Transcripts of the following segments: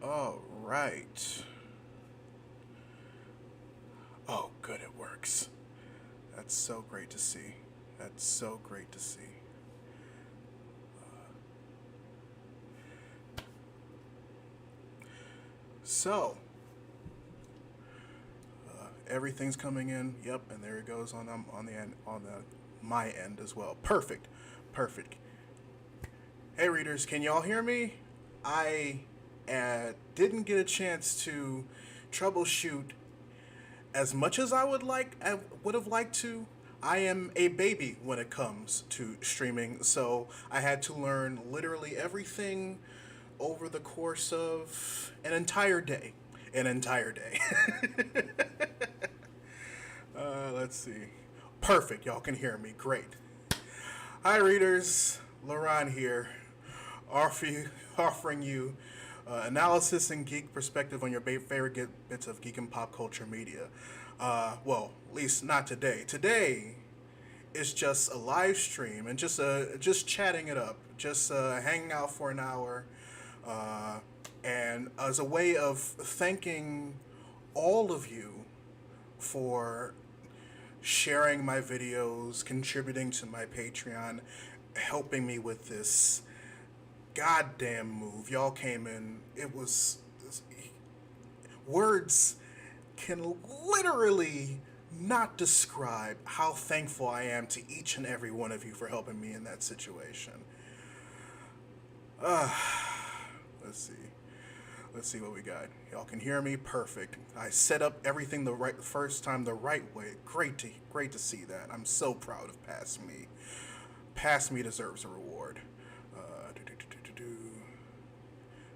All right. Oh, good, it works. That's so great to see. That's so great to see. So, everything's coming in. Yep, and there it goes on the end on the my end as well. Perfect, perfect. Hey, readers, can y'all hear me? I didn't get a chance to troubleshoot as much as I would have liked to. I am a baby when it comes to streaming, so I had to learn literally everything over the course of an entire day. An entire day. Let's see. Perfect. Y'all can hear me. Great. Hi, readers. Laurent here, offering you analysis and geek perspective on your favorite bits of geek and pop culture media. Well, at least not today. Today is just a live stream and just chatting it up, just hanging out for an hour, and as a way of thanking all of you for sharing my videos, contributing to my Patreon, helping me with this goddamn move. Y'all came in. Words can literally not describe how thankful I am to each and every one of you for helping me in that situation. Let's see. Let's see what we got. Y'all can hear me? Perfect. I set up everything the first time the right way. Great to see that. I'm so proud of Past Me. Past Me deserves a reward.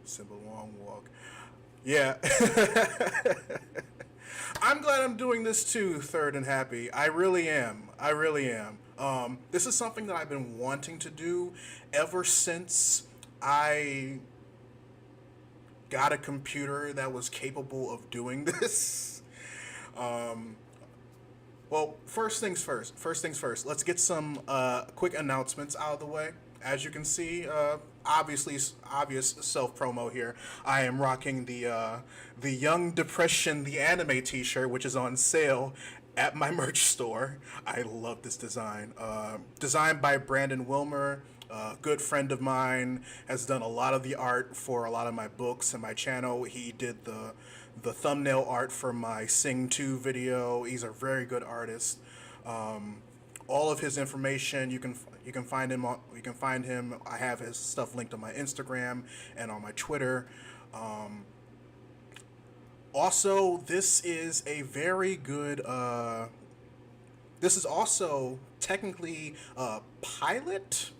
Simple long walk. Yeah. I'm glad I'm doing this too, Third and Happy. I really am. I really am. This is something that I've been wanting to do ever since I got a computer that was capable of doing this. Well, first things first. First things first. Let's get some quick announcements out of the way. As you can see, obvious self promo here. I am rocking the Young Depression the anime T-shirt, which is on sale at my merch store. I love this design. Designed by Brandon Wilmer. A good friend of mine, has done a lot of the art for a lot of my books and my channel. He did the thumbnail art for my Sing 2 video. He's a very good artist. All of his information you can find him on, you can find him. I have his stuff linked on my Instagram and on my Twitter. Also, this is a very good. This is also technically a pilot,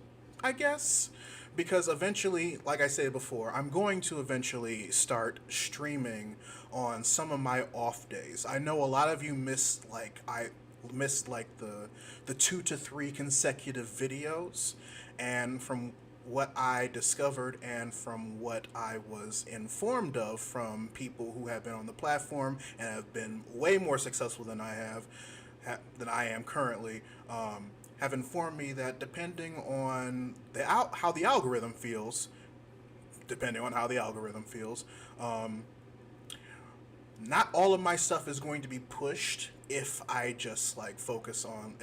I guess, because eventually, like I said before, I'm going to eventually start streaming on some of my off days. I know a lot of you missed the 2 to 3 consecutive videos, and from what I discovered and from what I was informed of from people who have been on the platform and have been way more successful than than I am currently, have informed me that depending on how the algorithm feels, not all of my stuff is going to be pushed if I just focus on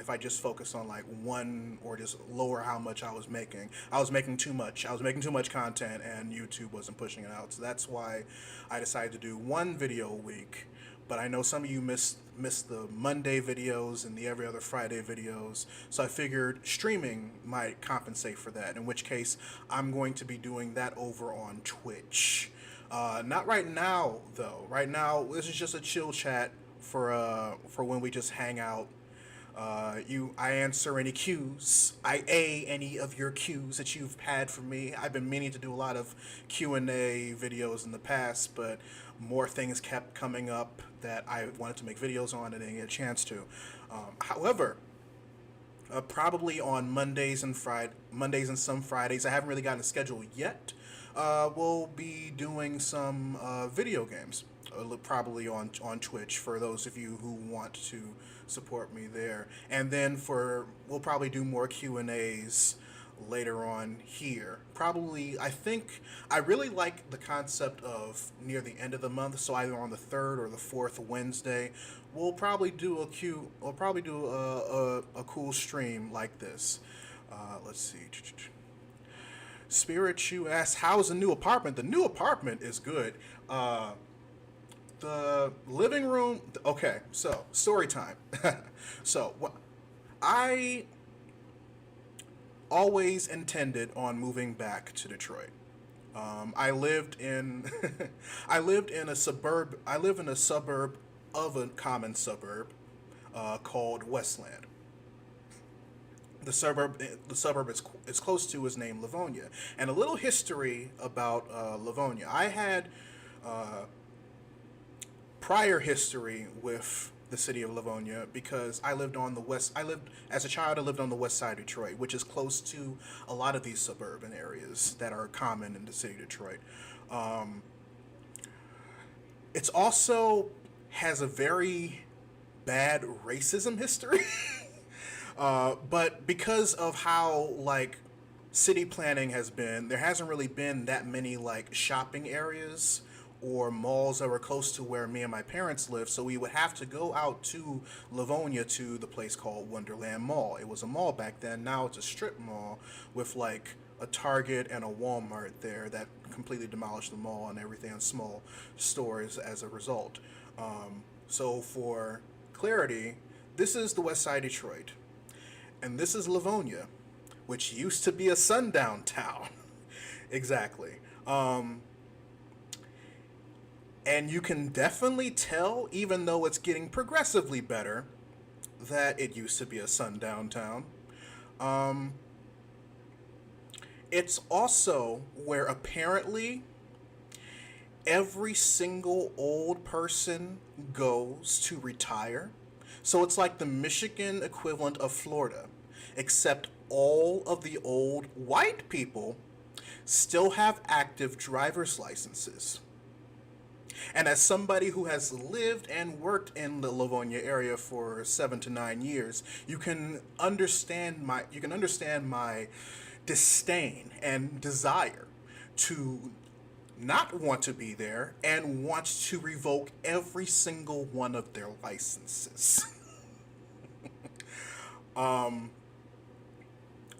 like one, or just lower how much I was making. I was making too much. I was making too much content and YouTube wasn't pushing it out. So that's why I decided to do one video a week. But I know some of you missed the Monday videos and the every other Friday videos. So I figured streaming might compensate for that, in which case I'm going to be doing that over on Twitch. Not right now though. Right now this is just a chill chat for when we just hang out. I answer any cues. I A any of your cues that you've had for me. I've been meaning to do a lot of Q&A videos in the past, but more things kept coming up that I wanted to make videos on and didn't get a chance to. However, probably on Mondays and some Fridays. I haven't really gotten a schedule yet. We'll be doing some video games, probably on Twitch for those of you who want to support me there. And then we'll probably do more Q&As later on here. Probably, I think I really like the concept of near the end of the month, so either on the third or the fourth Wednesday, we'll probably do a cool stream like this. Let's see. Spirit Shoe asks, "How's the new apartment?" The new apartment is good. The living room. Okay, so story time. So I always intended on moving back to Detroit. I lived in I live in a suburb of a common suburb called Westland. The suburb is close to is named Livonia. And a little history about Livonia. I had uh, prior history with the city of Livonia because I lived as a child. I lived on the west side of Detroit, which is close to a lot of these suburban areas that are common in the city of Detroit. Um, it's also has a very bad racism history. But because of how like city planning has been, there hasn't really been that many like shopping areas or malls that were close to where me and my parents lived. So we would have to go out to Livonia to the place called Wonderland Mall. It was a mall back then. Now it's a strip mall with like a Target and a Walmart there that completely demolished the mall and everything in small stores as a result. So for clarity, this is the west side of Detroit. And this is Livonia, which used to be a sundown town. Exactly. And you can definitely tell, even though it's getting progressively better, that it used to be a sundown town. Um, it's also where apparently every single old person goes to retire. So it's like the Michigan equivalent of Florida, except all of the old white people still have active driver's licenses. And as somebody who has lived and worked in the Livonia area for 7 to 9 years, you can understand my disdain and desire to not want to be there and want to revoke every single one of their licenses. um,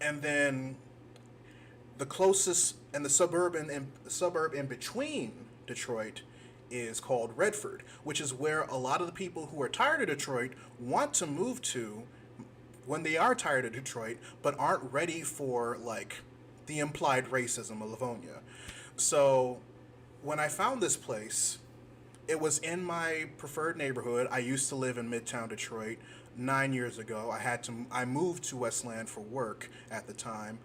and then the closest and the suburb in between Detroit is called Redford, which is where a lot of the people who are tired of Detroit want to move to when they are tired of Detroit, but aren't ready for like the implied racism of Livonia. So when I found this place, it was in my preferred neighborhood. I used to live in Midtown Detroit 9 years ago. I moved to Westland for work at the time,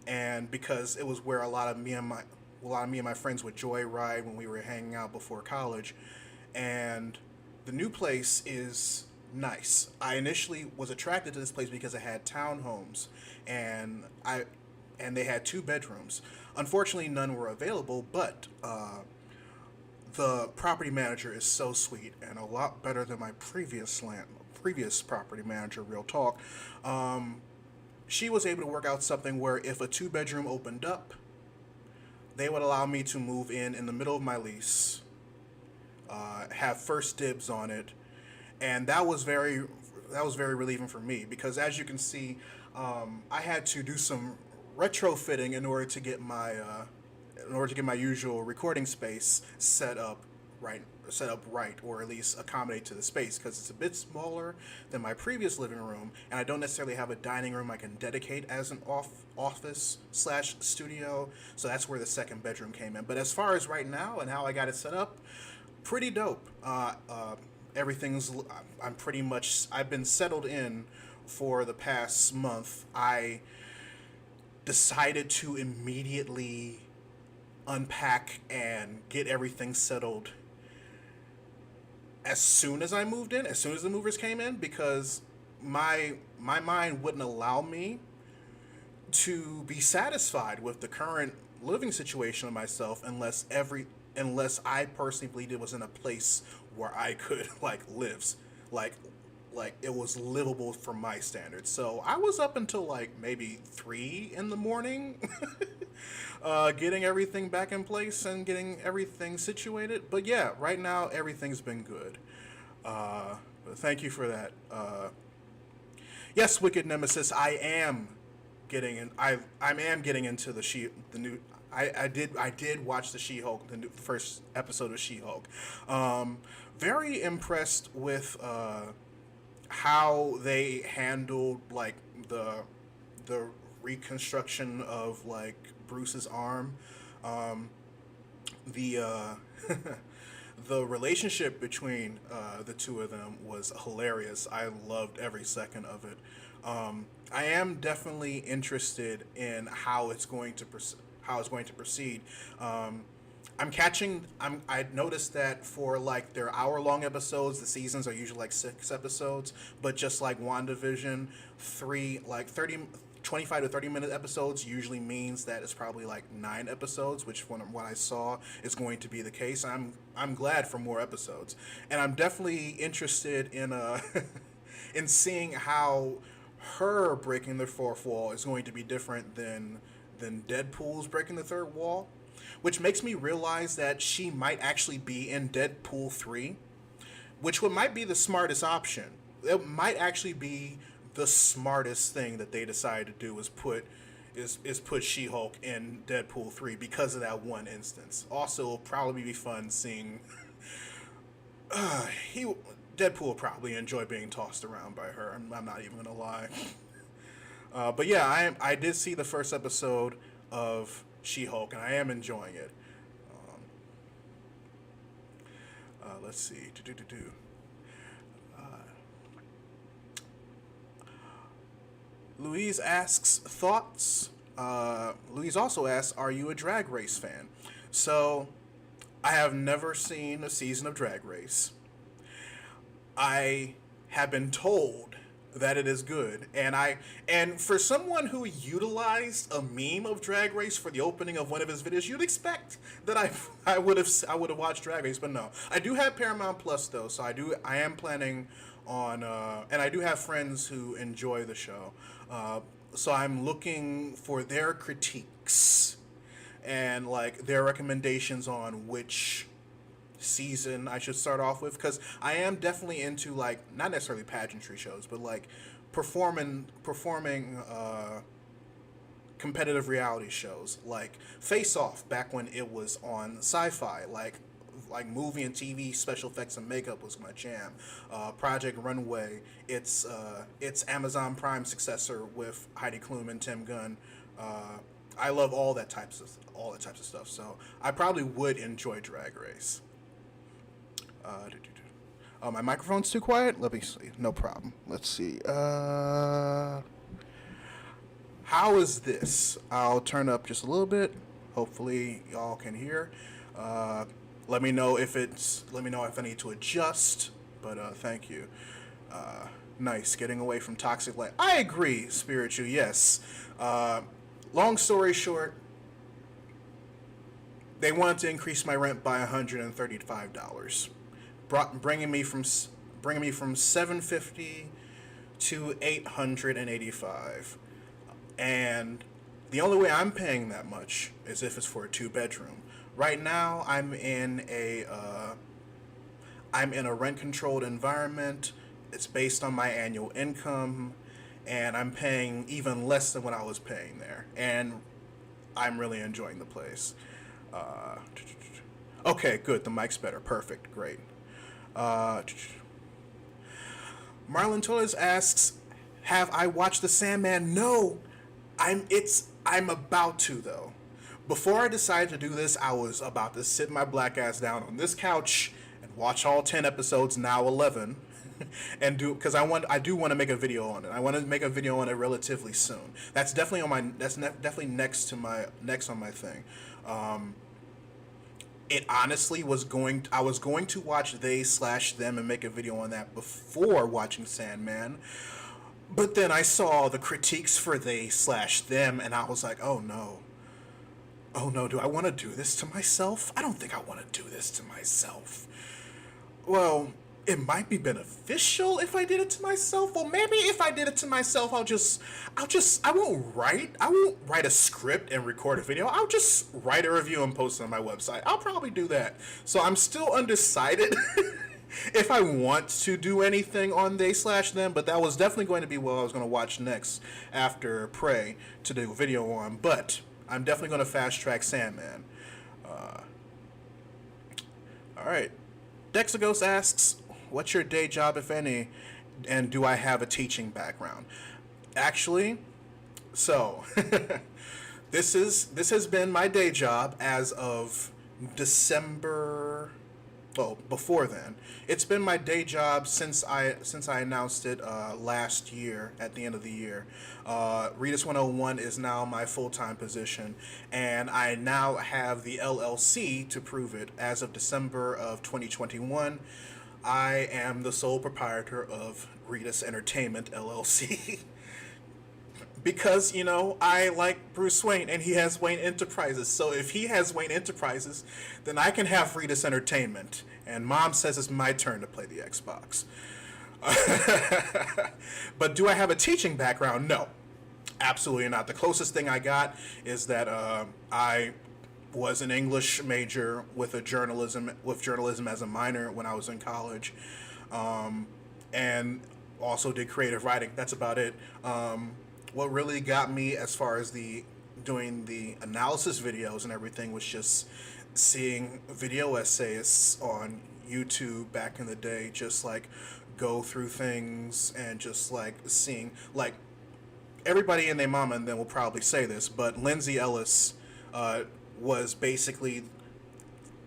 and because it was where a lot of me and my friends would joyride when we were hanging out before college, and the new place is nice. I initially was attracted to this place because it had townhomes, and I and they had 2 bedrooms. Unfortunately, none were available, but the property manager is so sweet and a lot better than my previous property manager. Real talk. Um, she was able to work out something where if a 2 bedroom opened up, they would allow me to move in the middle of my lease, have first dibs on it, and that was very relieving for me because as you can see, I had to do some retrofitting in order to get my usual recording space right set up right, or at least accommodate to the space because it's a bit smaller than my previous living room, and I don't necessarily have a dining room I can dedicate as an office slash studio. So that's where the second bedroom came in. But as far as right now and how I got it set up, pretty dope. Everything's I've been settled in for the past month. I decided to immediately unpack and get everything settled as soon as I moved in, as soon as the movers came in, because my mind wouldn't allow me to be satisfied with the current living situation of myself unless I personally believed it was in a place where I could like live, like like it was livable for my standards. So I was up until like maybe 3 in the morning, getting everything back in place and getting everything situated. But yeah, right now everything's been good. But thank you for that. Yes, Wicked Nemesis, I am getting in. I am getting into the new. I did watch the She-Hulk, the first episode of She-Hulk. Very impressed with how they handled like the reconstruction of like Bruce's arm. The the relationship between the two of them was hilarious. I loved every second of it. I am definitely interested in how it's going to proceed. I noticed that for like their hour-long episodes, the seasons are usually like 6 episodes, but just like WandaVision, 25 to 30 minute episodes usually means that it's probably like 9 episodes, which from what I saw is going to be the case. I'm glad for more episodes, and I'm definitely interested in in seeing how her breaking the fourth wall is going to be different than Deadpool's breaking the third wall, which makes me realize that she might actually be in Deadpool 3, which might be the smartest option. It might actually be the smartest thing that they decided to do is put She-Hulk in Deadpool 3 because of that one instance. Also, it'll probably be fun seeing he Deadpool will probably enjoy being tossed around by her. I'm not even gonna lie. But yeah, I did see the first episode of She-Hulk, and I am enjoying it. Let's see. Louise asks thoughts. Louise also asks, "Are you a Drag Race fan?" So, I have never seen a season of Drag Race. I have been told that it is good, and for someone who utilized a meme of Drag Race for the opening of one of his videos, you'd expect that I would have watched Drag Race, but no. I do have Paramount Plus though, so I am planning on and I do have friends who enjoy the show, so I'm looking for their critiques and like their recommendations on which season I should start off with, because I am definitely into like not necessarily pageantry shows, but like performing competitive reality shows like Face Off back when it was on Sci-Fi, like movie and TV special effects and makeup was my jam. Project Runway, it's Amazon Prime successor with Heidi Klum and Tim Gunn. I love all that types of stuff, so I probably would enjoy Drag Race. Oh, my microphone's too quiet? Let me see. No problem. Let's see. How is this? I'll turn up just a little bit. Hopefully y'all can hear. Let me know if I need to adjust. But thank you. Nice. Getting away from toxic light. I agree, Spiritu. Yes. Long story short, they wanted to increase my rent by $135. Bringing me from $750 to $885, and the only way I'm paying that much is if it's for a 2-bedroom. Right now, I'm in a rent-controlled environment. It's based on my annual income, and I'm paying even less than what I was paying there, and I'm really enjoying the place. Okay, good. The mic's better. Perfect. Great. Marlon Torres asks, "Have I watched the Sandman?" No, I'm about to though. Before I decided to do this, I was about to sit my black ass down on this couch and watch all 10 episodes, now 11, and because I do want to make a video on it. I want to make a video on it relatively soon. That's definitely definitely next on my thing. It honestly I was going to watch They/Them and make a video on that before watching Sandman. But then I saw the critiques for They/Them and I was like, oh no. Oh no, do I want to do this to myself? I don't think I want to do this to myself. Well, it might be beneficial if I did it to myself. Well, maybe if I did it to myself, I won't write a script and record a video. I'll just write a review and post it on my website. I'll probably do that. So I'm still undecided if I want to do anything on they/them, but that was definitely going to be what I was going to watch next after Prey to do a video on. But I'm definitely going to fast track Sandman. All right. Dexagos asks, what's your day job, if any, and do I have a teaching background? Actually, so this has been my day job as of December. Well, before then, it's been my day job since I announced it last year at the end of the year. Readus 101 is now my full-time position, and I now have the LLC to prove it. As of December of 2021, I am the sole proprietor of Readus Entertainment LLC. Because, you know, I like Bruce Wayne and he has Wayne Enterprises. So if he has Wayne Enterprises, then I can have Readus Entertainment. And Mom says it's my turn to play the Xbox. But do I have a teaching background? No, absolutely not. The closest thing I got is that I was an English major with journalism as a minor when I was in college, and also did creative writing. That's about it. What really got me as far as doing the analysis videos and everything was just seeing video essayists on YouTube back in the day, just like go through things and just like seeing, like, everybody and their mama and then will probably say this, but Lindsay Ellis was basically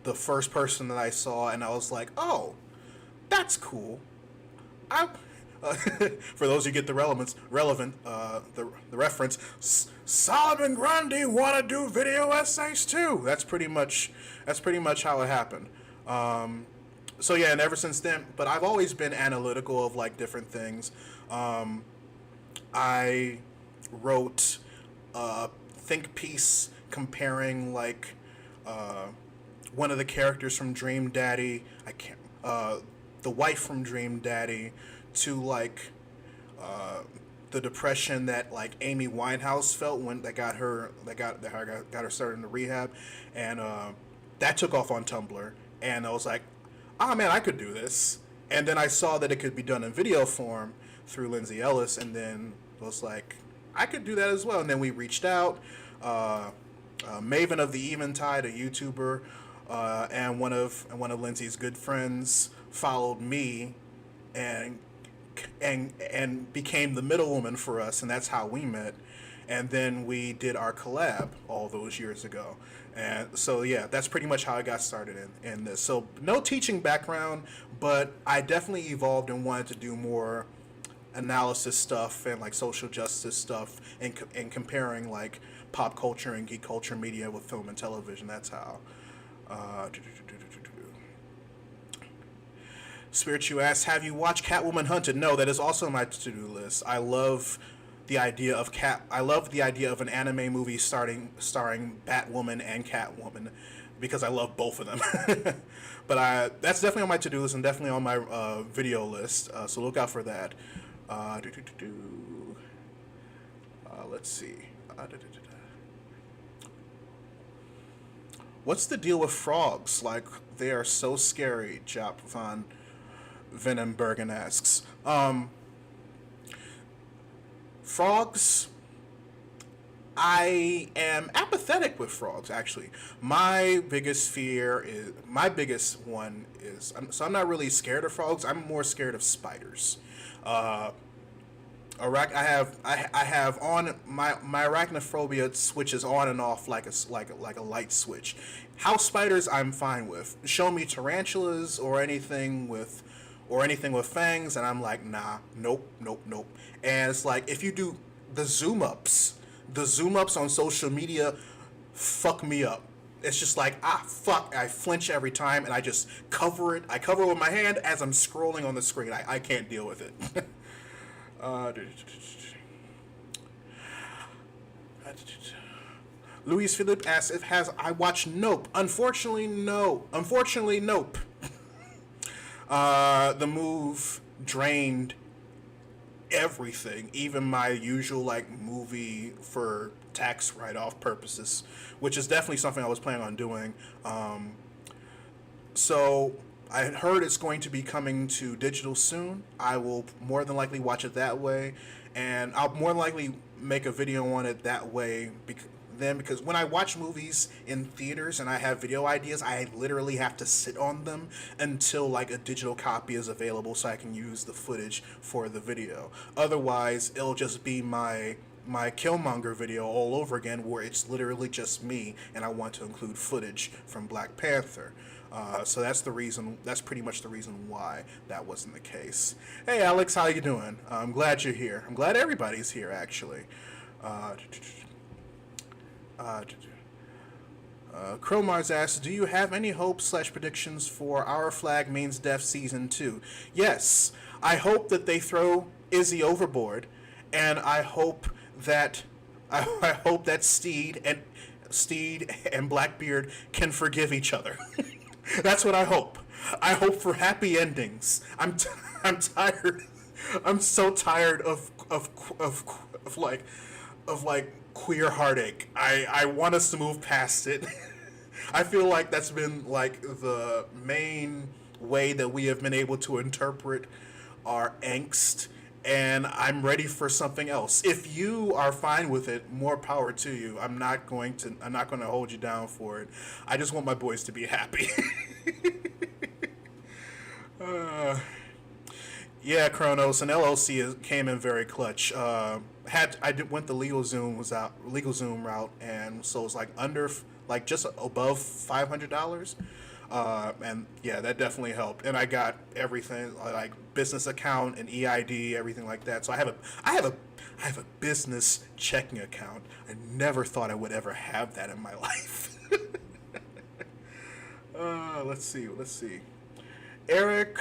the first person that I saw, and I was like, oh, that's cool. For those who get the reference, Solomon Grundy want to do video essays too. That's pretty much how it happened. So yeah, and ever since then, but I've always been analytical of like different things. I wrote a think piece comparing like one of the characters from Dream Daddy, the wife from Dream Daddy, to like the depression that like Amy Winehouse felt when that got her started in the rehab, and that took off on Tumblr, and I was like, oh man, I could do this. And then I saw that it could be done in video form through Lindsay Ellis, and then I was like, I could do that as well. And then we reached out. Maven of the Eventide, a YouTuber, and one of Lindsay's good friends followed me and became the middlewoman for us, and that's how we met. And then we did our collab all those years ago. And so yeah, that's pretty much how I got started in this. So no teaching background, but I definitely evolved and wanted to do more analysis stuff and like social justice stuff, and comparing like pop culture and geek culture media with film and television. That's how. Spiritu asks, have you watched Catwoman Hunted? No, that is also on my to-do list. I love the idea of an anime movie starring Batwoman and Catwoman, because I love both of them. But that's definitely on my to-do list and definitely on my video list. So look out for that. Let's see. What's the deal with frogs? Like, they are so scary, Jop von Venembergen asks. Frogs, I am apathetic with frogs, actually. My biggest one is, I'm not really scared of frogs. I'm more scared of spiders. I have on my arachnophobia switches on and off like a light switch. House spiders I'm fine with. Show me tarantulas or anything with fangs, and I'm like, nah, nope. And it's like, if you do the zoom ups on social media fuck me up. It's just like, fuck, I flinch every time, and I just cover it. I cover it with my hand as I'm scrolling on the screen. I can't deal with it. Luis Philippe asks if I watched Nope. Unfortunately, no. Nope. The move drained everything, even my usual like movie for tax write-off purposes, which is definitely something I was planning on doing. So I heard it's going to be coming to digital soon. I will more than likely watch it that way, and I'll more than likely make a video on it that way. Because when I watch movies in theaters and I have video ideas, I literally have to sit on them until like a digital copy is available so I can use the footage for the video. Otherwise, it'll just be my Killmonger video all over again, where it's literally just me and I want to include footage from Black Panther. So that's the reason. That's pretty much the reason why that wasn't the case. Hey Alex, how you doing? I'm glad you're here. I'm glad everybody's here actually. Cromars asks, do you have any hopes / predictions for Our Flag Means Death Season 2? Yes, I hope that they throw Izzy overboard, and I hope that I hope that Steed and Blackbeard can forgive each other. That's what I hope. I hope for happy endings. I'm tired. I'm so tired of queer heartache. I want us to move past it. I feel like that's been like the main way that we have been able to interpret our angst, and I'm ready for something else. If you are fine with it, more power to you. I'm not going to hold you down for it. I just want my boys to be happy. Yeah, Kronos and LLC came in very clutch. Went the legal Zoom route, and so it's like just above $500. And yeah, that definitely helped. And I got everything like business account and EID, everything like that. So I have a business checking account. I never thought I would ever have that in my life. Let's see. Eric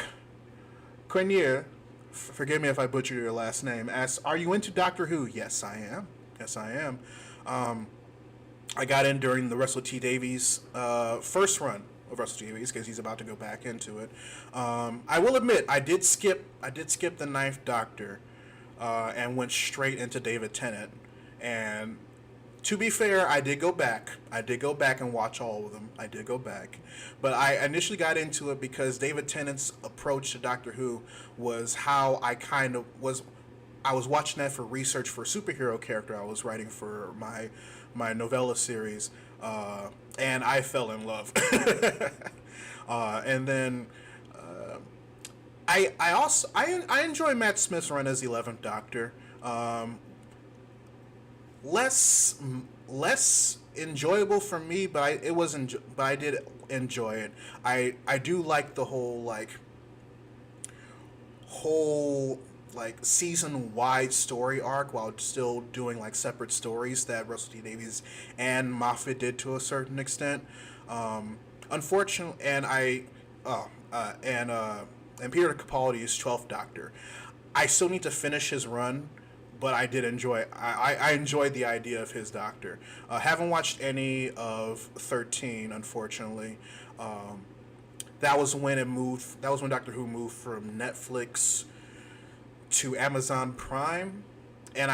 Cornier, forgive me if I butcher your last name, asks, are you into Doctor Who? Yes, I am. I got in during the Russell T Davies first run of Russell T Davies because he's about to go back into it. I will admit, I did skip the Ninth Doctor and went straight into David Tennant. And to be fair, I did go back and watch all of them. I did go back. But I initially got into it because David Tennant's approach to Doctor Who was how I was watching that for research for a superhero character I was writing for my novella series, and I fell in love. And then I enjoy Matt Smith's run as the 11th Doctor. Less enjoyable for me, but I did enjoy it. I do like the whole season wide story arc while still doing like separate stories that Russell T Davies and Moffat did to a certain extent. Unfortunately, and Peter Capaldi's 12th Doctor, I still need to finish his run, but I did enjoy. I enjoyed the idea of his Doctor. Haven't watched any of 13, unfortunately. That was when Doctor Who moved from Netflix to Amazon Prime, and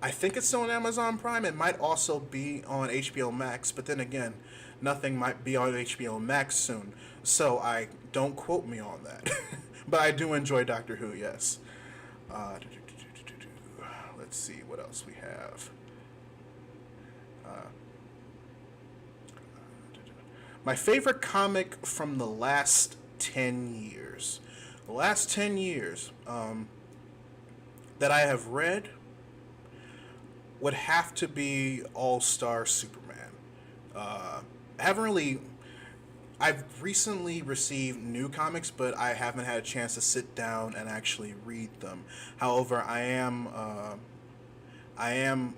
I think it's still on Amazon Prime. It might also be on HBO Max, but then again, nothing might be on HBO Max soon, so I don't quote me on that. But I do enjoy Doctor Who, yes. Let's see what else we have. My favorite comic from the last 10 years. The last 10 years that I have read would have to be All-Star Superman. I've recently received new comics, but I haven't had a chance to sit down and actually read them. However, I am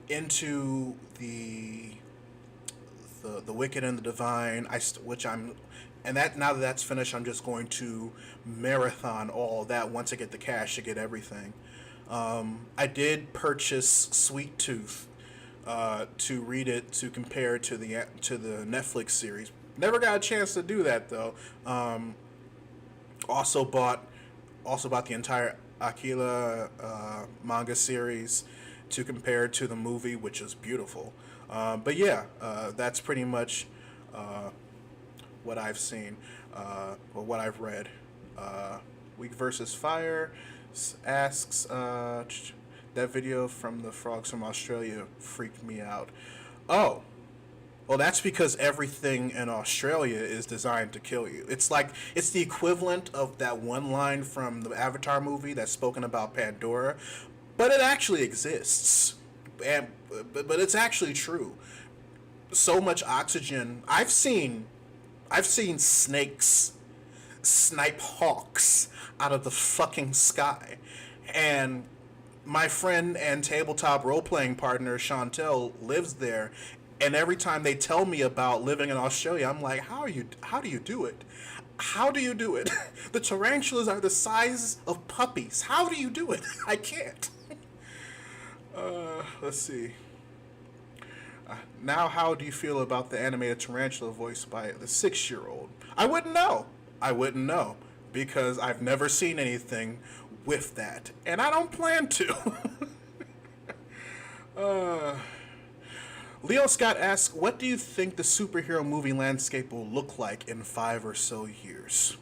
into the Wicked and the Divine, and that now that that's finished, I'm just going to marathon all that once I get the cash to get everything. I did purchase Sweet Tooth to read it, to compare to the Netflix series. Never got a chance to do that though. Also bought the entire Akira manga series to compare to the movie, which is beautiful. But yeah, that's pretty much what I've seen or what I've read. Week versus Fire asks that video from the frogs from Australia freaked me out. Oh, well, that's because everything in Australia is designed to kill you. It's the equivalent of that one line from the Avatar movie that's spoken about Pandora, but it actually exists, and but it's actually true. So much oxygen. I've seen snakes snipe hawks out of the fucking sky, and my friend and tabletop role playing partner Chantel lives there, and every time they tell me about living in Australia, I'm like, how do you do it? How do you do it? The tarantulas are the size of puppies. How do you do it? I can't. Let's see. Now, how do you feel about the animated tarantula voiced by the 6-year-old? I wouldn't know. I wouldn't know because I've never seen anything with that, and I don't plan to. Leo Scott asks, what do you think the superhero movie landscape will look like in 5 or so years?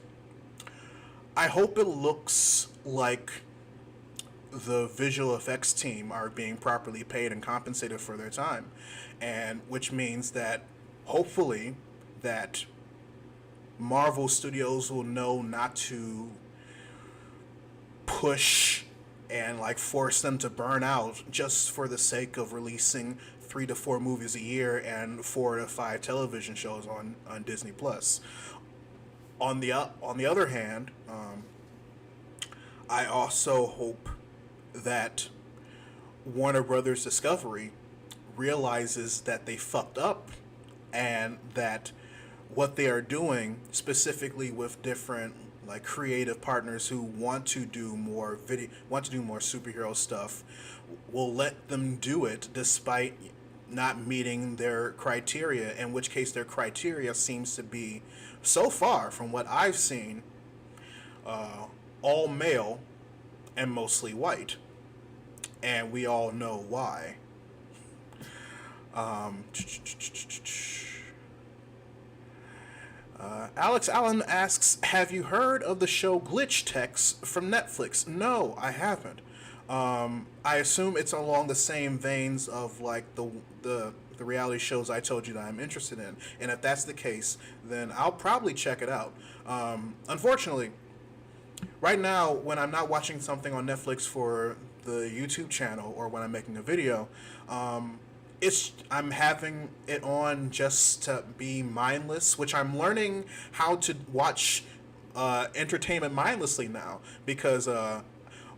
I hope it looks like the visual effects team are being properly paid and compensated for their time, and which means that hopefully that Marvel Studios will know not to push and like force them to burn out just for the sake of releasing 3 to 4 movies a year and 4 to 5 television shows on Disney Plus. On the other hand, I also hope that Warner Brothers Discovery realizes that they fucked up and that what they are doing, specifically with different like creative partners who want to do more superhero stuff, will let them do it despite not meeting their criteria, in which case their criteria seems to be, so far from what I've seen, all male and mostly white, and we all know why. Alex Allen asks, have you heard of the show Glitch Text from Netflix? No, I haven't. I assume it's along the same veins of like the reality shows I told you that I'm interested in, and if that's the case, then I'll probably check it out. Unfortunately, right now, when I'm not watching something on Netflix for the YouTube channel or when I'm making a video, I'm having it on just to be mindless, which I'm learning how to watch entertainment mindlessly now, because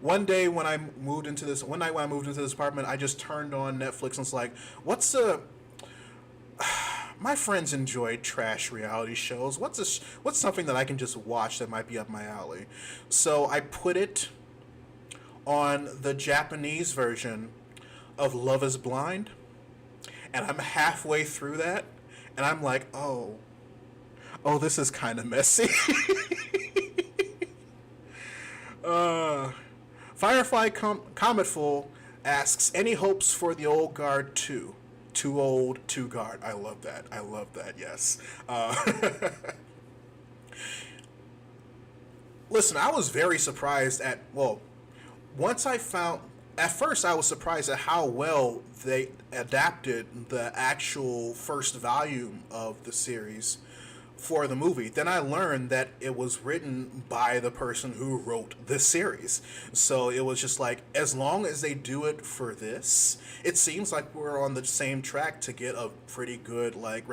one day when I moved into this apartment, I just turned on Netflix and was like, what's my friends enjoyed trash reality shows. What's something that I can just watch that might be up my alley? So I put it on the Japanese version of Love is Blind, and I'm halfway through that, and I'm like, oh, this is kind of messy. Firefly Cometful asks, any hopes for the Old Guard 2? Too old, too guard. I love that. Yes. Listen, I was very surprised at, at first I was surprised at how well they adapted the actual first volume of the series for the movie. Then I learned that it was written by the person who wrote this series. So it was just like, as long as they do it for this, it seems like we're on the same track to get a pretty good like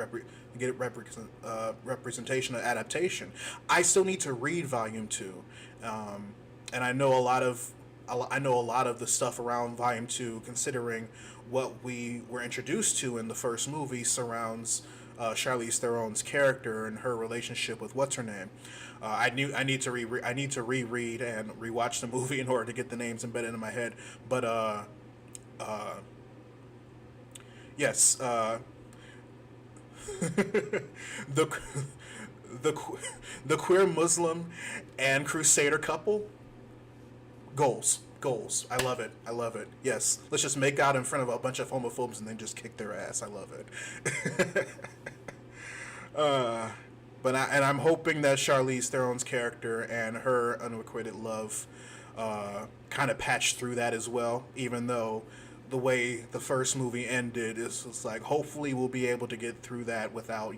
representation of adaptation. I still need to read volume 2, and I know a lot of the stuff around Volume 2, considering what we were introduced to in the first movie surrounds Charlize Theron's character and her relationship with what's her name. I need to reread and rewatch the movie in order to get the names embedded in my head. But yes, the the the queer Muslim and Crusader couple. Goals. Goals. I love it. I love it. Yes. Let's just make out in front of a bunch of homophobes and then just kick their ass. I love it. I'm hoping that Charlize Theron's character and her unrequited love kind of patch through that as well, even though the way the first movie ended is it's like hopefully we'll be able to get through that without,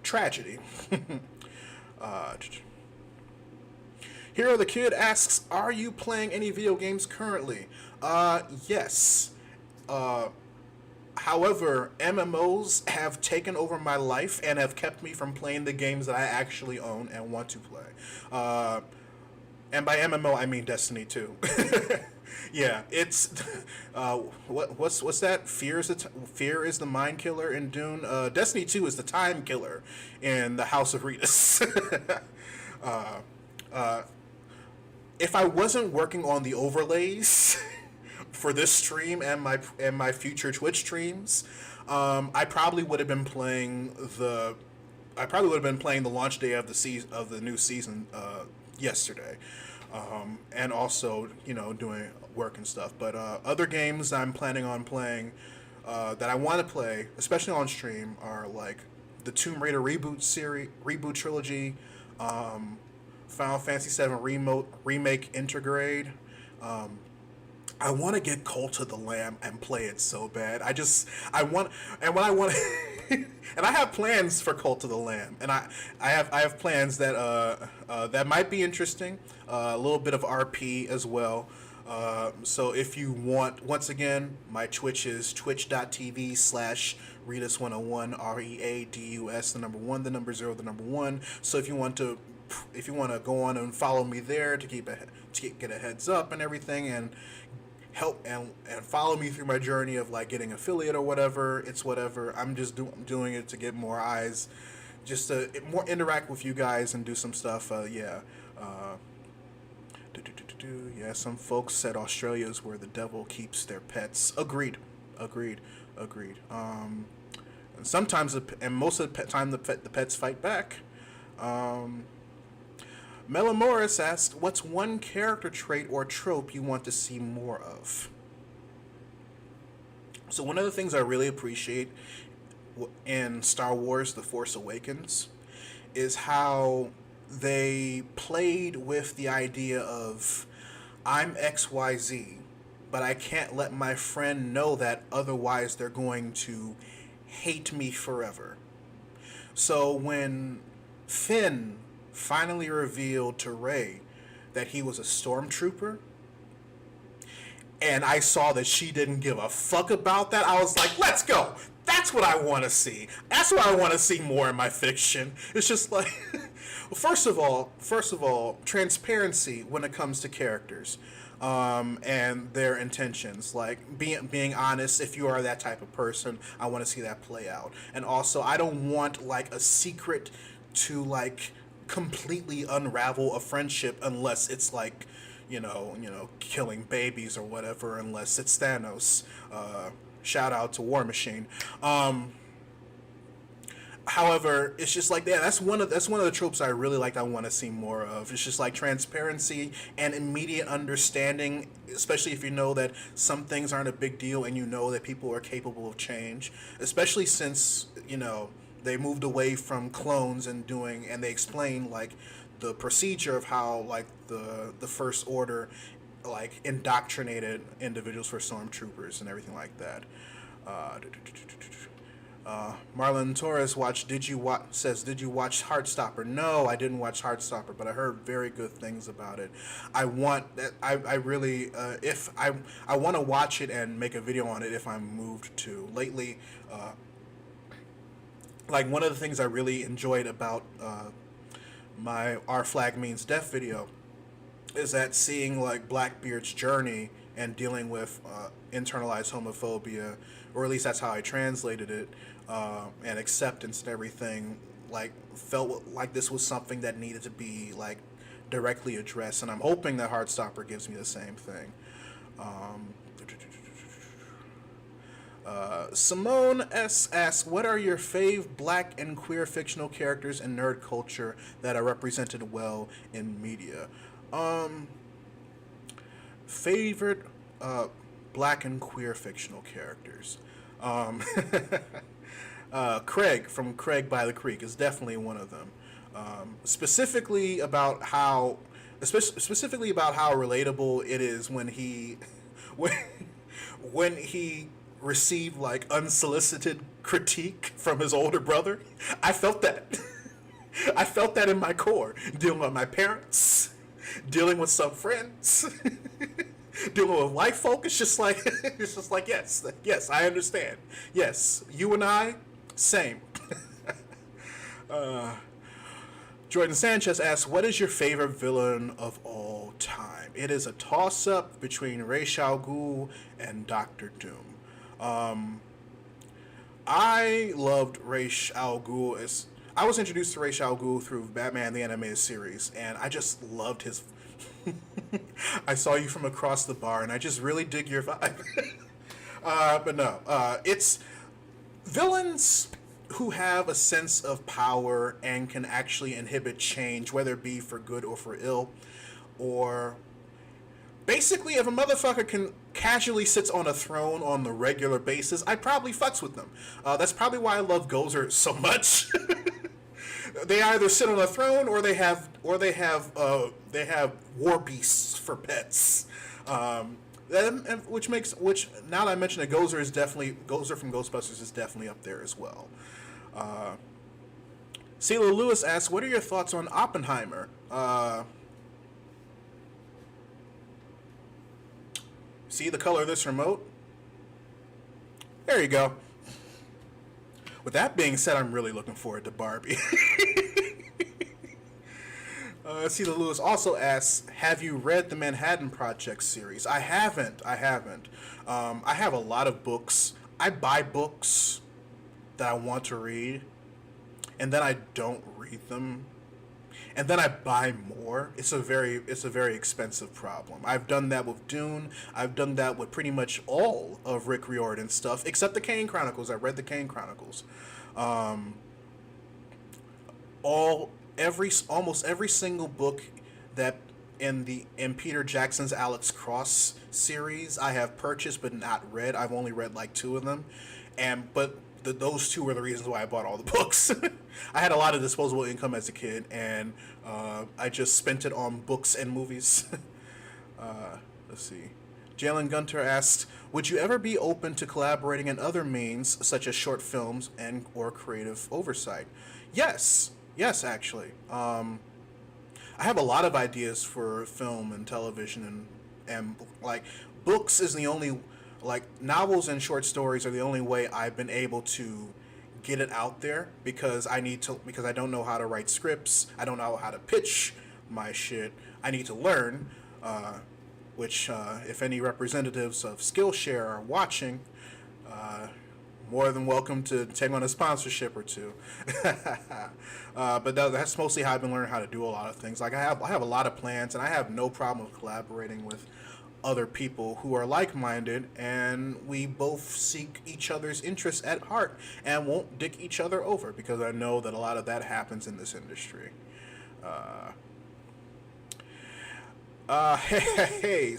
tragedy. uh, Hero the Kid asks, are you playing any video games currently? Yes. However, MMOs have taken over my life and have kept me from playing the games that I actually own and want to play. And by MMO, I mean Destiny 2. Yeah, it's what's that? Fear is the mind killer in Dune. Destiny 2 is the time killer in the House of Readus. If I wasn't working on the overlays for this stream and my future Twitch streams, I probably would have been playing the launch day of the new season yesterday, and also doing work and stuff. But other games I'm planning on playing that I want to play, especially on stream, are like the Tomb Raider reboot trilogy, Final Fantasy VII remake Intergrade. I want to get Cult of the Lamb and play it so bad. And I have plans for Cult of the Lamb, and I have plans that that might be interesting. A little bit of RP as well. So if you want, once again, my Twitch is twitch.tv/Readus101, READUS, the number 1, the number 0, the number 1. So if you want to go on and follow me there to get a heads up and everything, and help and follow me through my journey of like getting affiliate or whatever, it's whatever. I'm just doing it to get more eyes, just to more interact with you guys and do some stuff. Yeah. Yeah, some folks said Australia is where the devil keeps their pets. Agreed. And sometimes, and most of the time, the pets fight back. Mela Morris asked, what's one character trait or trope you want to see more of? So one of the things I really appreciate in Star Wars The Force Awakens is how they played with the idea of, I'm XYZ, but I can't let my friend know that, otherwise they're going to hate me forever. So when Finn finally revealed to Rey that he was a stormtrooper, and I saw that she didn't give a fuck about that, I was like, let's go. That's what I want to see. That's what I want to see more in my fiction. It's just like, first of all, transparency when it comes to characters, and their intentions. Like being honest. If you are that type of person, I want to see that play out. And also, I don't want like a secret to like completely unravel a friendship unless it's like, killing babies or whatever, unless it's Thanos. Shout out to War Machine. However, it's just like, yeah, that's one of the tropes I really like. I want to see more of. It's just like transparency and immediate understanding, especially if you know that some things aren't a big deal and you know that people are capable of change. Especially since they moved away from clones and they explain like the procedure of how like the First Order like indoctrinated individuals for stormtroopers and everything like that. Marlon Torres did you watch Heartstopper? No, I didn't watch Heartstopper, but I heard very good things about it. I want to watch it and make a video on it if I'm moved to. Lately, like one of the things I really enjoyed about my Our Flag Means Death video is that seeing like Blackbeard's journey and dealing with internalized homophobia, or at least that's how I translated it, and acceptance and everything, like felt like this was something that needed to be like directly addressed, and I'm hoping that Heartstopper gives me the same thing. Simone S asks, "What are your fave black and queer fictional characters in nerd culture that are represented well in media?" Um, Favorite black and queer fictional characters. Um, Craig from Craig by the Creek is definitely one of them. Specifically about how, specifically about how relatable it is when he, when, when he received like unsolicited critique from his older brother. I felt that. I felt that in my core, dealing with my parents, dealing with some friends, dealing with white folk. It's just like it's just like yes, yes, I understand. Yes, you and I, same. Jordan Sanchez asks, "What is your favorite villain of all time?" It is a toss-up between Ra's al Ghul and Doctor Doom. I loved Ra's al Ghul as I was introduced to Ra's al Ghul through Batman the Animated Series, and I just loved his. I saw you from across the bar, and I just really dig your vibe. But no, it's villains who have a sense of power and can actually inhibit change, whether it be for good or for ill, or basically, if a motherfucker can casually sits on a throne on the regular basis, I probably fucks with them. That's probably why I love Gozer so much. They either sit on a throne or they have war beasts for pets. Which now that I mention it, Gozer from Ghostbusters is definitely up there as well. Celia Lewis asks, "What are your thoughts on Oppenheimer?" See the color of this remote? There you go. With that being said, I'm really looking forward to Barbie. Celia Lewis also asks, "Have you read the Manhattan Project series?" I haven't. I have a lot of books. I buy books that I want to read, and then I don't read them, and then I buy more. It's a very expensive problem. I've done that with Dune. I've done that with pretty much all of Rick Riordan's stuff, except the Kane Chronicles. I read the Kane Chronicles. Almost every single book that in Peter Jackson's Alex Cross series I have purchased but not read. I've only read like two of them, those two were the reasons why I bought all the books. I had a lot of disposable income as a kid, and I just spent it on books and movies. Let's see. Jalen Gunter asked, "Would you ever be open to collaborating in other means, such as short films and or creative oversight?" Yes, actually. I have a lot of ideas for film and television, and like books is the only like novels and short stories are the only way I've been able to get it out there because I don't know how to write scripts. I don't know how to pitch my shit. I need to learn, which if any representatives of Skillshare are watching, more than welcome to take on a sponsorship or two. But that's mostly how I've been learning how to do a lot of things. Like I have a lot of plans, and I have no problem with collaborating with other people who are like-minded, and we both seek each other's interests at heart and won't dick each other over, because I know that a lot of that happens in this industry. Hey,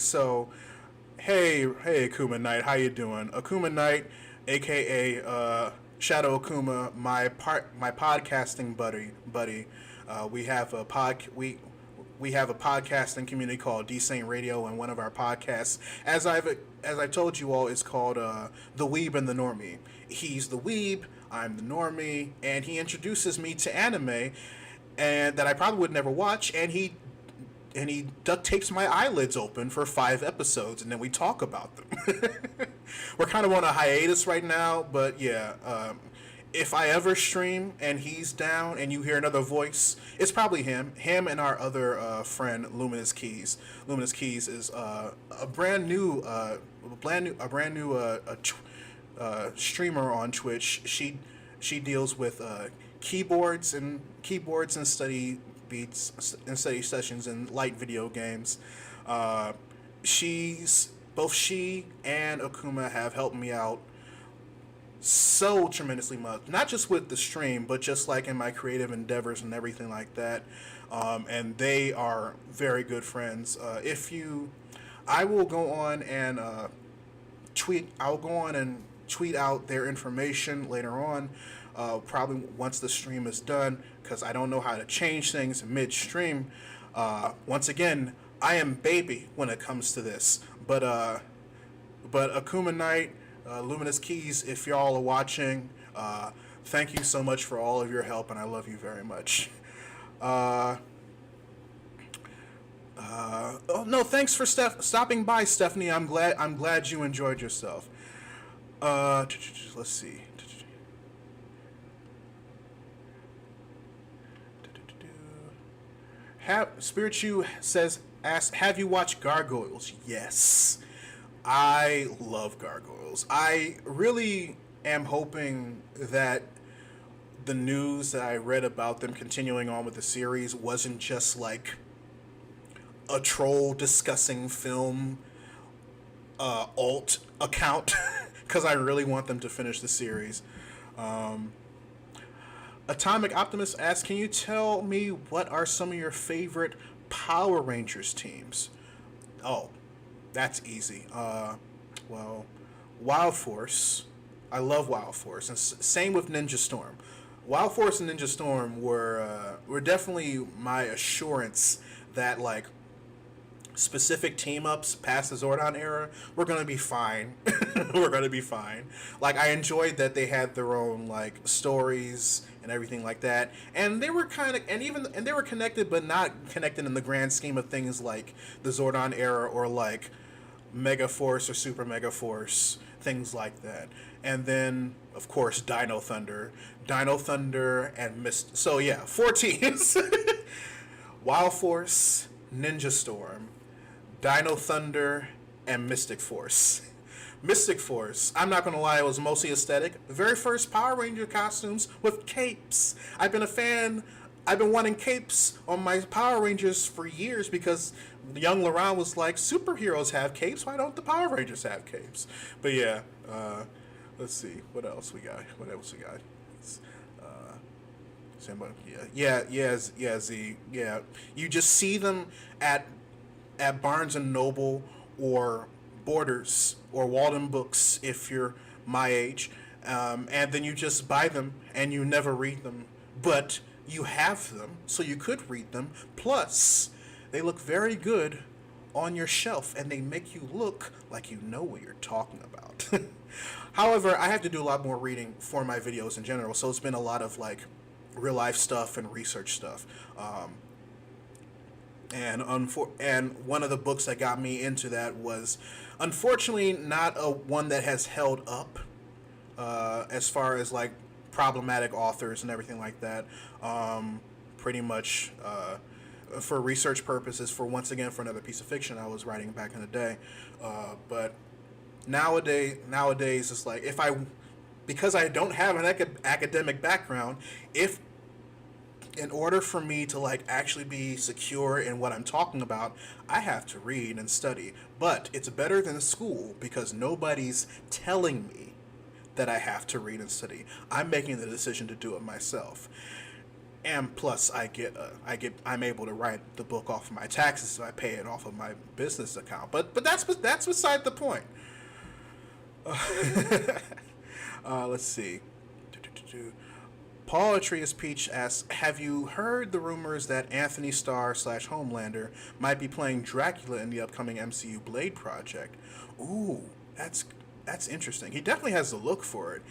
Akuma Knight, how you doing? Akuma Knight, aka Shadow Akuma, my podcasting buddy. We have a podcasting community called Desane Radio, and one of our podcasts, as I've told you all, is called The Weeb and the Normie. He's the weeb, I'm the normie, and he introduces me to anime, and that I probably would never watch, and he duct tapes my eyelids open for 5 episodes, and then we talk about them. We're kind of on a hiatus right now, but yeah. If I ever stream and he's down and you hear another voice, it's probably him. Him and our other friend Luminous Keys. Luminous Keys is a brand new streamer on Twitch. She deals with keyboards and study beats and study sessions and light video games. Both she and Akuma have helped me out so tremendously much, not just with the stream, but just like in my creative endeavors and everything like that. And they are very good friends. If you, I will go on and tweet. I'll go on and tweet out their information later on. Probably once the stream is done, because I don't know how to change things midstream. Once again, I am baby when it comes to this, but Akuma Knight, Luminous Keys, if y'all are watching, thank you so much for all of your help, and I love you very much. Oh no, thanks for stopping by, Stephanie. I'm glad you enjoyed yourself. Let's see. Spiritu says, have you watched Gargoyles? Yes. I love Gargoyles. I really am hoping that the news that I read about them continuing on with the series wasn't just like a troll discussing film alt account, because I really want them to finish the series. Atomic Optimist asks, can you tell me what are some of your favorite Power Rangers teams? Oh, that's easy. Well, Wild Force. I love Wild Force, and same with Ninja Storm. Wild Force and Ninja Storm were definitely my assurance that like specific team ups past the Zordon era, we're gonna be fine. We're gonna be fine. Like I enjoyed that they had their own like stories and everything like that, and they were kind of and they were connected, but not connected in the grand scheme of things like the Zordon era or like Mega Force or Super Mega Force, things like that. And then of course Dino Thunder, and Mist. So yeah, 4 teams: Wild Force, Ninja Storm, Dino Thunder, and Mystic Force. Mystic Force, I'm not gonna lie, it was mostly aesthetic. The very first Power Ranger costumes with capes. I've been wanting capes on my Power Rangers for years because young Laurent was like, superheroes have capes, why don't the Power Rangers have capes? But yeah, let's see, what else we got? Z. Yeah, you just see them at Barnes and Noble or Borders or Walden Books if you're my age, and then you just buy them and you never read them, but you have them so you could read them. Plus, they look very good on your shelf and they make you look like you know what you're talking about. However, I have to do a lot more reading for my videos in general, so it's been a lot of like real life stuff and research stuff. And one of the books that got me into that was, unfortunately, not one that has held up as far as like problematic authors and everything like that. Pretty much for research purposes, for another piece of fiction I was writing back in the day. But nowadays it's like because I don't have an academic background, in order for me to like actually be secure in what I'm talking about, I have to read and study. But it's better than school because nobody's telling me that I have to read and study. I'm making the decision to do it myself. And plus, I'm able to write the book off of my taxes, so I pay it off of my business account. But that's beside the point. Let's see. Paul Atreus Peach asks, have you heard the rumors that Anthony Starr / Homelander might be playing Dracula in the upcoming MCU Blade project? Ooh, that's interesting. He definitely has the look for it.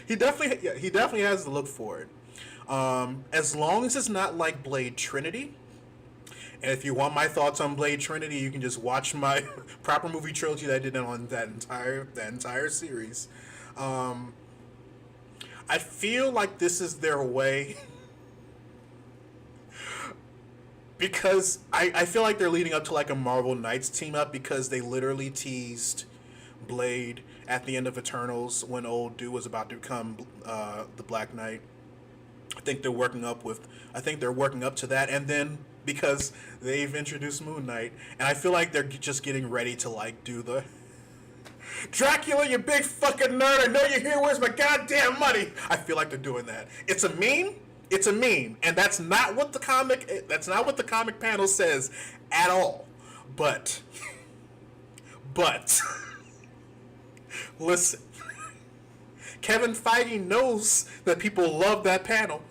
He definitely has the look for it. As long as it's not like Blade Trinity. And if you want my thoughts on Blade Trinity, you can just watch my proper movie trilogy that I did on that entire series. I feel like this is their way because I feel like they're leading up to like a Marvel Knights team up, because they literally teased Blade at the end of Eternals when old dude was about to become the Black Knight. I think they're working up to that, and then because they've introduced Moon Knight, and I feel like they're just getting ready to like do Dracula, you big fucking nerd. I know you're here. Where's my goddamn money? I feel like they're doing that. It's a meme. It's a meme, and that's not what the comic. That's not what the comic panel says at all. But, listen. Kevin Feige knows that people love that panel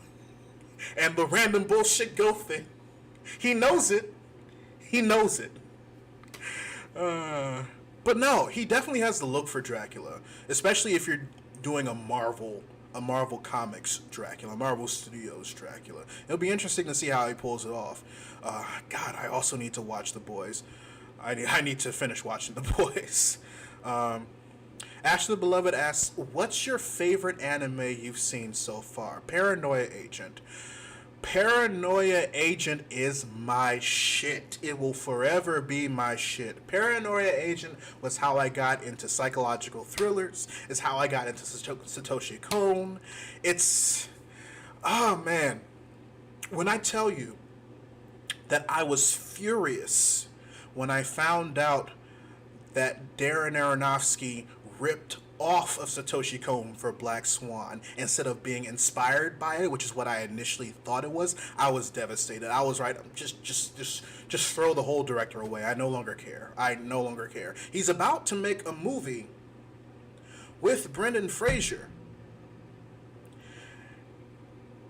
and the random bullshit go thing. He knows it. He knows it. But no, he definitely has the look for Dracula, especially if you're doing a Marvel Comics Dracula, Marvel Studios Dracula. It'll be interesting to see how he pulls it off. God, I also need to watch The Boys. I need to finish watching The Boys. Ashley Beloved asks, what's your favorite anime you've seen so far? Paranoia Agent. Paranoia Agent is my shit. It will forever be my shit. Paranoia Agent was how I got into psychological thrillers. It's how I got into Satoshi Kon. It's... Oh, man. When I tell you that I was furious when I found out that Darren Aronofsky ripped off of Satoshi Kon for Black Swan instead of being inspired by it, which is what I initially thought it was, I was devastated. I was right. Just throw the whole director away. I no longer care. I no longer care. He's about to make a movie with Brendan Fraser.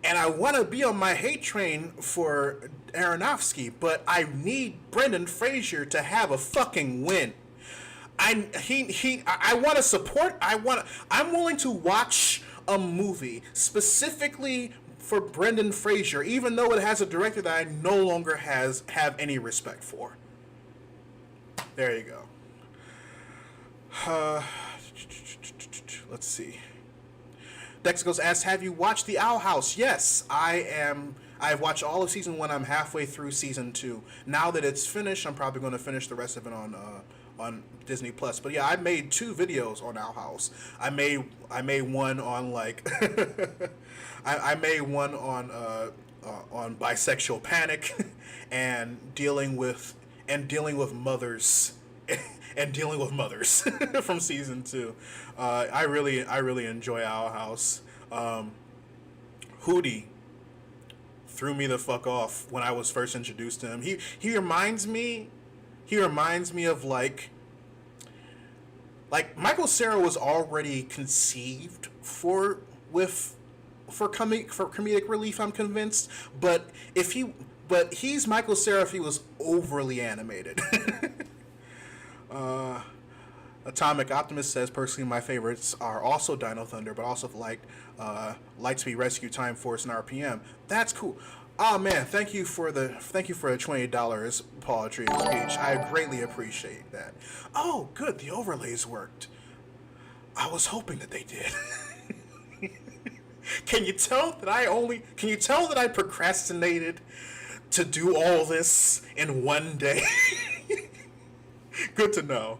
And I want to be on my hate train for Aronofsky, but I need Brendan Fraser to have a fucking win. I want to support. I'm willing to watch a movie specifically for Brendan Fraser, even though it has a director that I no longer have any respect for. There you go. Let's see. Dex goes asks, have you watched The Owl House? Yes, I've watched all of season 1. I'm halfway through season 2. Now that it's finished, I'm probably going to finish the rest of it on Disney Plus. But yeah, I made 2 videos on Owl House. I made one on like I made one on bisexual panic and dealing with mothers and dealing with mothers from season 2. I really enjoy Owl House. Hootie threw me the fuck off when I was first introduced to him. He reminds me of like Michael Cera was already conceived for comedic relief, I'm convinced. But he's Michael Cera if he was overly animated. Atomic Optimist says, personally, my favorites are also Dino Thunder, but also like Lightspeed Rescue, Time Force, and RPM. That's cool. Oh man, thank you for the $20 poetry speech. I greatly appreciate that. Oh, good, the overlays worked. I was hoping that they did. Can you tell that I procrastinated to do all this in one day? Good to know.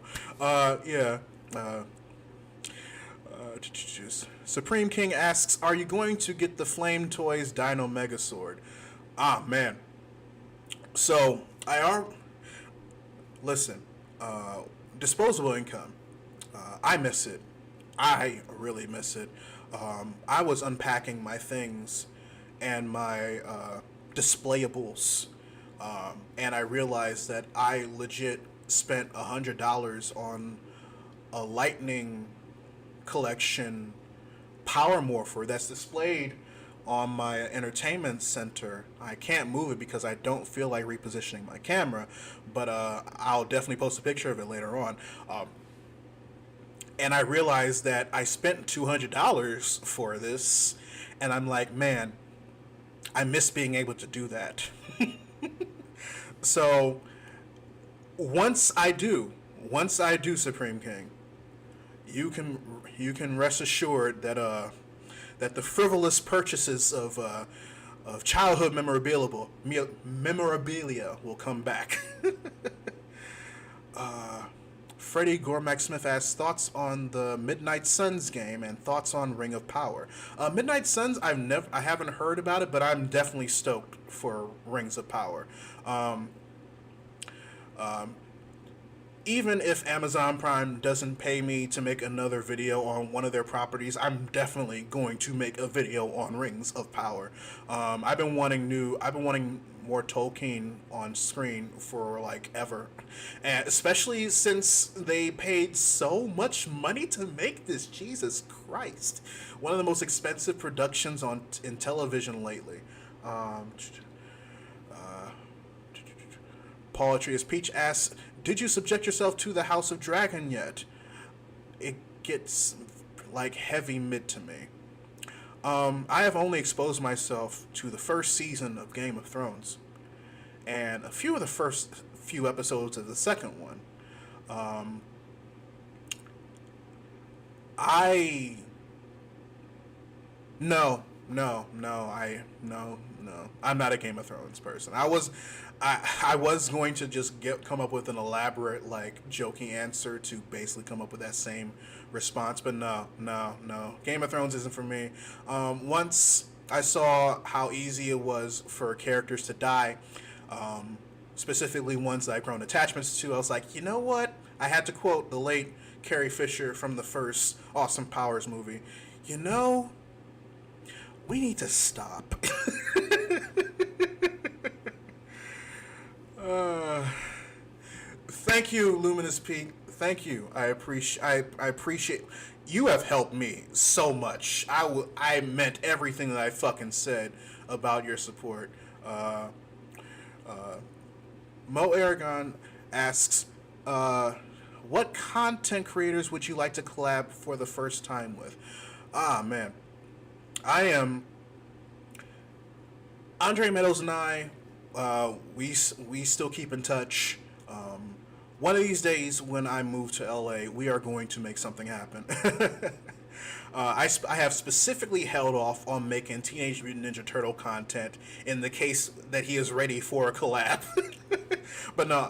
Supreme King asks, are you going to get the Flame Toys Dino Megazord? Ah, man. So, listen, disposable income. I miss it. I really miss it. I was unpacking my things and my displayables, and I realized that I legit spent $100 on a Lightning collection power morpher that's displayed on my entertainment center. I can't move it because I don't feel like repositioning my camera, but I'll definitely post a picture of it later on. And I realized that I spent $200 for this, and I'm like, man, I miss being able to do that. So once I do, Supreme King, you can rest assured that that the frivolous purchases of childhood memorabilia will come back. Freddie Gormack Smith asks, thoughts on the Midnight Suns game and thoughts on Ring of Power. Midnight Suns, I haven't heard about it, but I'm definitely stoked for Rings of Power. even if Amazon Prime doesn't pay me to make another video on one of their properties, I'm definitely going to make a video on Rings of Power. I've been wanting more Tolkien on screen for like ever, and especially since they paid so much money to make this. Jesus Christ, one of the most expensive productions in television lately. Poetry Peach asks, did you subject yourself to the House of Dragon yet? It gets like heavy mid to me. I have only exposed myself to the first season of Game of Thrones and a few of the first few episodes of the second one. I no no no I no no I'm not a Game of Thrones person. I was going to just come up with an elaborate like joking answer to basically come up with that same response, but no. Game of Thrones isn't for me. Once I saw how easy it was for characters to die, specifically ones that I've grown attachments to, I was like, you know what? I had to quote the late Carrie Fisher from the first Austin Powers movie. You know, we need to stop. Thank you, Luminous Peak. Thank you. I appreciate. You have helped me so much. I meant everything that I fucking said about your support. Mo Aragon asks, what content creators would you like to collab for the first time with? Ah, man. I am... Andre Meadows and I, we still keep in touch. One of these days when I move to LA, we are going to make something happen. I have specifically held off on making Teenage Mutant Ninja Turtle content in the case that he is ready for a collab. But no,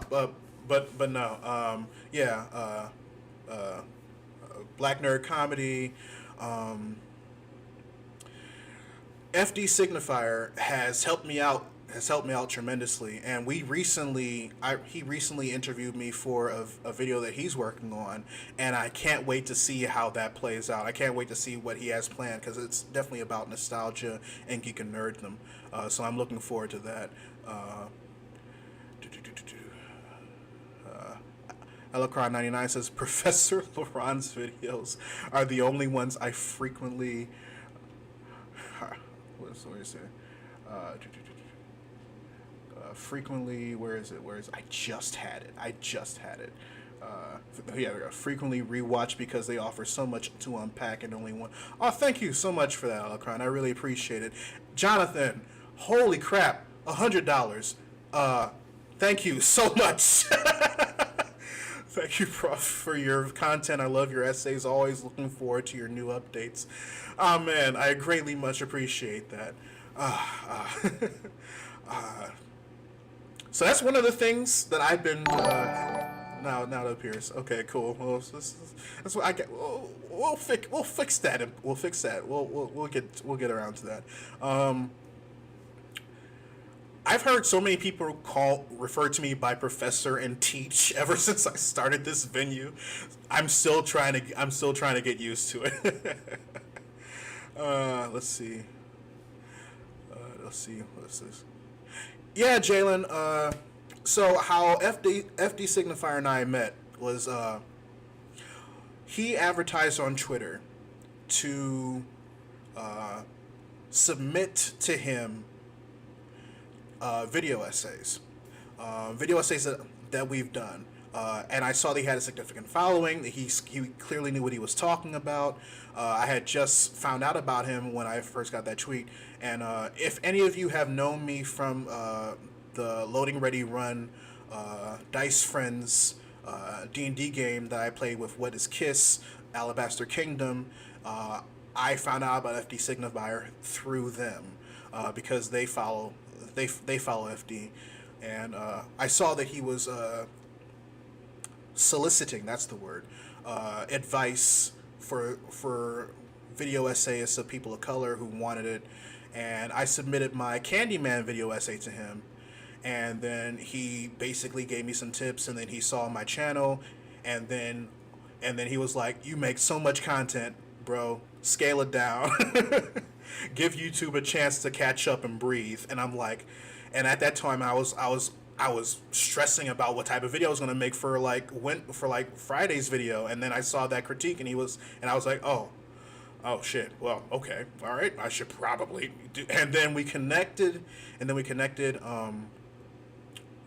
Black Nerd Comedy, FD Signifier has helped me out tremendously, and he recently interviewed me for a video that he's working on, and I can't wait to see how that plays out. I can't wait to see what he has planned, because it's definitely about nostalgia and geek and nerddom. So I'm looking forward to that. Elacron99 says Professor Laurent's videos are the only ones I frequently. What do you say? Frequently, where is it? I just had it. Frequently rewatch because they offer so much to unpack and only one. Oh, thank you so much for that, Alacron. I really appreciate it. Jonathan, holy crap, $100. Thank you so much. Thank you, Prof, for your content. I love your essays. Always looking forward to your new updates. Oh, man, I greatly much appreciate that. So that's one of the things that I've been. Now it appears. Okay, cool. Well, that's what I get. We'll fix that. We'll fix that. We'll get around to that. I've heard so many people refer to me by Professor and Teach ever since I started this venue. I'm still trying to get used to it. Let's see. What's this? Yeah, Jalen. So how FD Signifier and I met was he advertised on Twitter to submit to him video essays that we've done. And I saw that he had a significant following. He clearly knew what he was talking about. I had just found out about him when I first got that tweet. And if any of you have known me from the Loading Ready Run Dice Friends D&D game that I played with What is Kiss, Alabaster Kingdom, I found out about FD Signifier through them because they follow FD. And I saw that he was soliciting, that's the word, advice for video essayists of people of color who wanted it, and I submitted my Candyman video essay to him, and then he basically gave me some tips, and then he saw my channel, and then he was like, "You make so much content, bro. Scale it down. Give YouTube a chance to catch up and breathe." And I'm like, and at that time I was stressing about what type of video I was gonna make for Friday's video, and then I saw that critique, and I was like, oh shit. Well, okay, all right. I should probably do. And then we connected.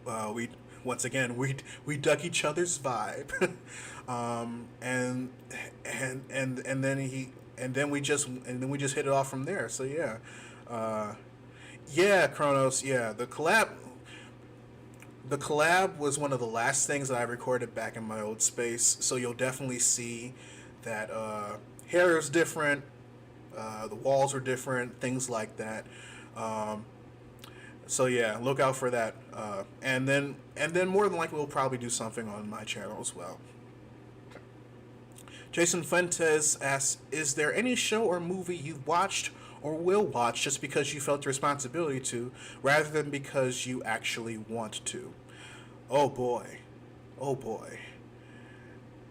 We once again we dug each other's vibe, and then we just hit it off from there. So yeah, yeah, Kronos. Yeah, the collab was one of the last things that I recorded back in my old space. So you'll definitely see that hair is different, the walls are different, things like that. So yeah, look out for that. And then more than likely we'll probably do something on my channel as well. Jason Fuentes asks, is there any show or movie you've watched or will watch just because you felt the responsibility to, rather than because you actually want to? Oh boy.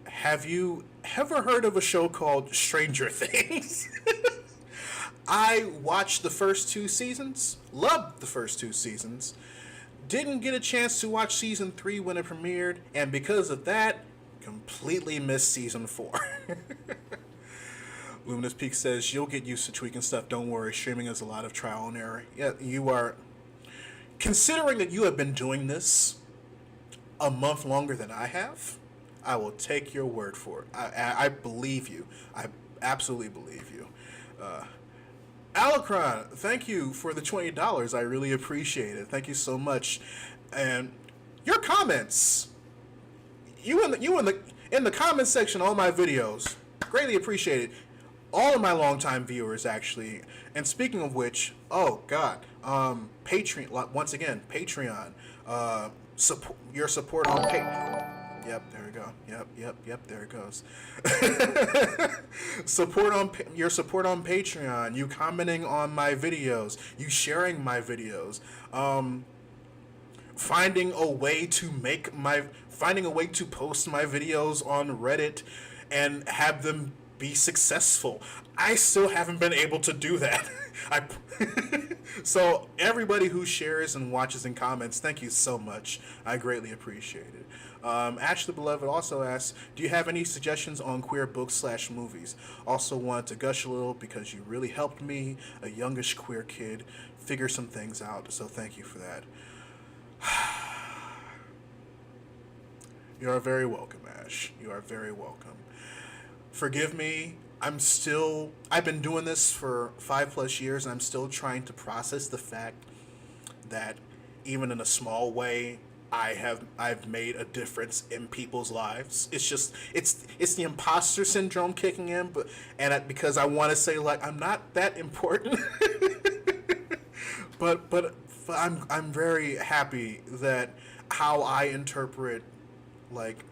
Have you ever heard of a show called Stranger Things? I watched the first 2 seasons, loved the first 2 seasons, didn't get a chance to watch season 3 when it premiered, and because of that, completely missed season 4. Luminous Peak says, you'll get used to tweaking stuff, don't worry, streaming is a lot of trial and error. Yeah, you are. Considering that you have been doing this a month longer than I have, I will take your word for it. I believe you. I absolutely believe you. Alacron, thank you for the $20. I really appreciate it. Thank you so much. And your comments, you in the comment section on my videos, greatly appreciate it. All of my longtime viewers, actually. And speaking of which, oh god, Patreon, once again, Patreon, your support on Patreon. Yep, there we go. Yep, there it goes. Your support on Patreon, you commenting on my videos, you sharing my videos, finding a way to post my videos on Reddit and have them be successful. I still haven't been able to do that. So everybody who shares and watches and comments, thank you so much. I greatly appreciate it. Ashley Beloved also asks, do you have any suggestions on queer books/movies? Also wanted to gush a little because you really helped me, a youngish queer kid, figure some things out, so thank you for that. You are very welcome, Ash. You are very welcome. Forgive me, I've been doing this for 5+ years, and I'm still trying to process the fact that even in a small way, I've made a difference in people's lives. It's the imposter syndrome kicking in, because I want to say, like, I'm not that important. but I'm very happy that how I interpret, like,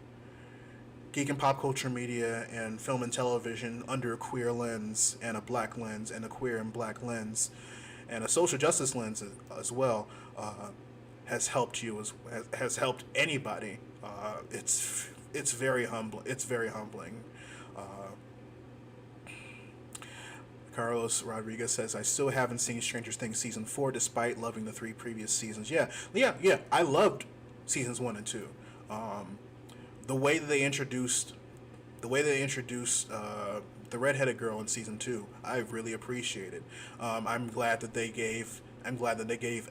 geek and pop culture media and film and television under a queer lens and a black lens and a queer and black lens and a social justice lens as well, has helped you, has helped anybody. It's very humbling. It's very humbling. Carlos Rodriguez says, I still haven't seen Stranger Things season 4 despite loving the 3 previous seasons. Yeah. I loved seasons 1 and 2. The way that they introduced the redheaded girl in season 2, I really appreciated. I'm glad that they gave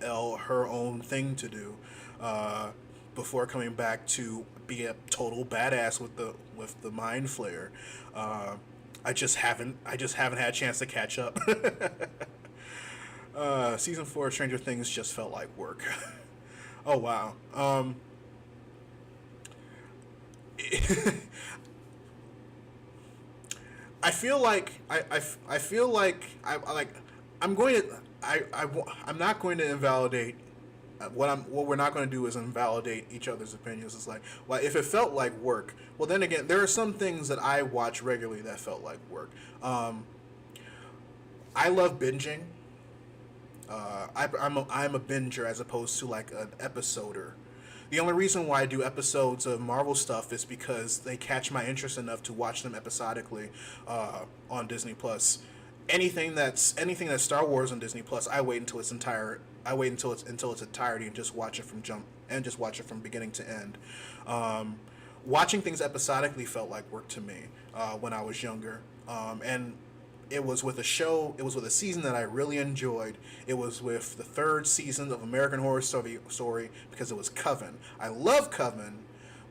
Elle her own thing to do before coming back to be a total badass with the Mind Flayer. I just haven't had a chance to catch up. Season 4 of Stranger Things just felt like work. Oh wow. I feel like I'm not going to invalidate what we're not going to do is invalidate each other's opinions. It's like, well, if it felt like work, well, then again, there are some things that I watch regularly that felt like work. I love binging. I'm a binger as opposed to like an episoder. The only reason why I do episodes of Marvel stuff is because they catch my interest enough to watch them episodically on Disney Plus. Anything that's Star Wars on Disney Plus, I wait until its entire I wait until its entirety and just watch it from beginning to end. Um, Watching things episodically felt like work to me when I was younger, and it was with a season that I really enjoyed. It was with the third season of American Horror Story because it was Coven. I love Coven,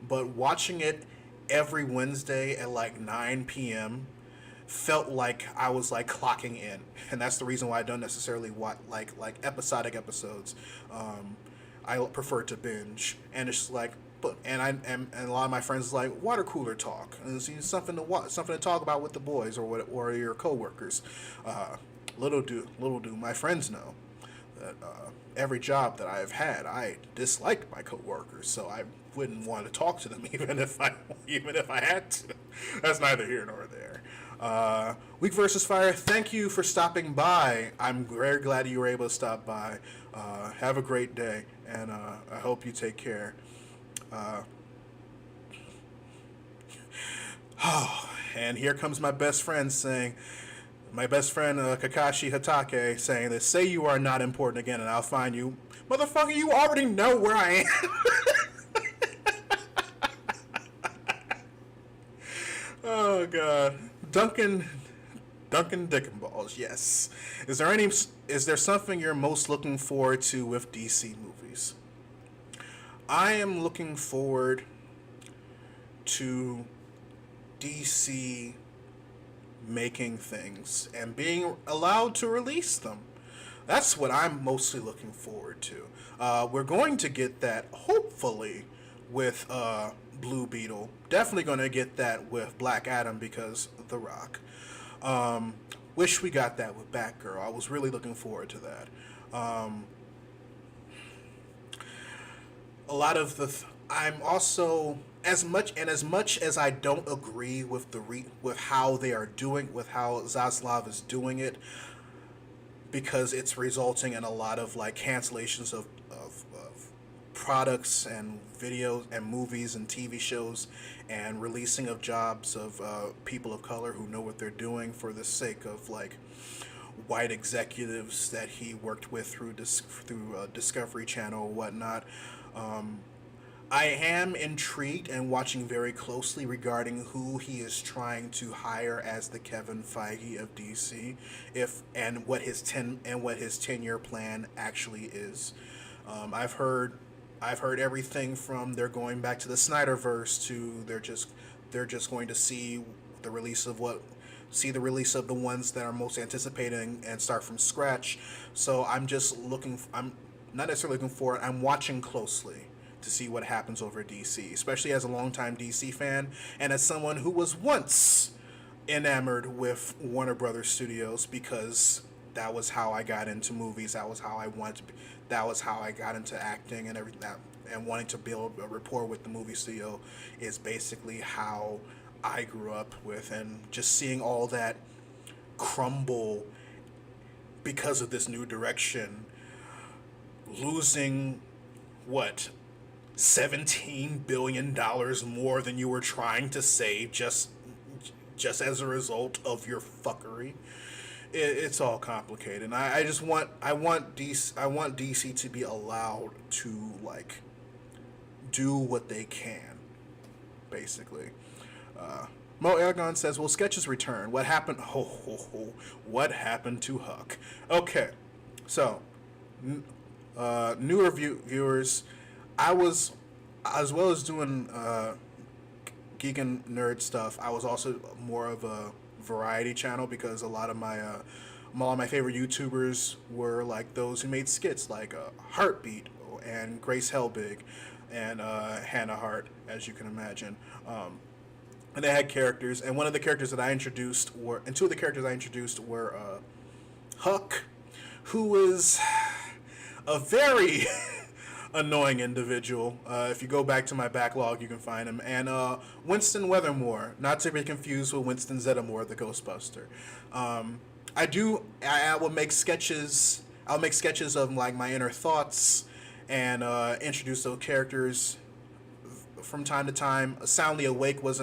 but watching it every Wednesday at like 9 p.m. felt like I was like clocking in, and that's the reason why I don't necessarily watch like episodic episodes. I prefer to binge, and it's just like, but and a lot of my friends like water cooler talk, and it's something to talk about with the boys or your coworkers. Uh, little do my friends know that every job that I've had, I disliked my coworkers, so I wouldn't want to talk to them even if I had to. That's neither here nor there. Week versus Fire, thank you for stopping by. I'm very glad you were able to stop by. Have a great day, and I hope you take care. Uh, and here comes my best friend Kakashi Hatake saying that say you are not important again and I'll find you. Motherfucker, you already know where I am. Oh god. Duncan Dick and Balls, yes. Is there something you're most looking forward to with DC movies? I am looking forward to DC making things and being allowed to release them. That's what I'm mostly looking forward to. We're going to get that, hopefully, with Blue Beetle. Definitely going to get that with Black Adam because of The Rock. Wish we got that with Batgirl. I was really looking forward to that. A lot of I'm also as much as I don't agree with with how they are doing with how Zaslav is doing it, because it's resulting in a lot of like cancellations of products and videos and movies and TV shows and releasing of jobs of people of color who know what they're doing for the sake of like white executives that he worked with through Discovery Channel or whatnot. I am intrigued and watching very closely regarding who he is trying to hire as the Kevin Feige of DC, and what his 10-year plan actually is. I've heard everything from they're going back to the Snyderverse to they're just going to see the release of the ones that are most anticipating and start from scratch. So I'm not necessarily looking for it. I'm watching closely to see what happens over DC, especially as a longtime DC fan and as someone who was once enamored with Warner Brothers Studios because that was how I got into movies. That was how I wanted to be. That was how I got into acting and everything. And wanting to build a rapport with the movie studio is basically how I grew up with, and just seeing all that crumble because of this new direction, losing what $17 billion more than you were trying to save just as a result of your fuckery. It's all complicated. And I want DC to be allowed to like do what they can, basically. Mo Aragon says, "Will sketches return? What happened? What happened to Huck?" Okay, so newer viewers, I was, as well as doing geek and nerd stuff, I was also more of a variety channel because a lot of my favorite YouTubers were like those who made skits, like Heartbeat and Grace Helbig and Hannah Hart, as you can imagine. And they had characters, and two of the characters I introduced were Huck, who was a very annoying individual. If you go back to my backlog, you can find him. And Winston Weathermore, not to be confused with Winston Zeddemore, the Ghostbuster. I will make sketches. I'll make sketches of like my inner thoughts and introduce those characters from time to time. Soundly Awake is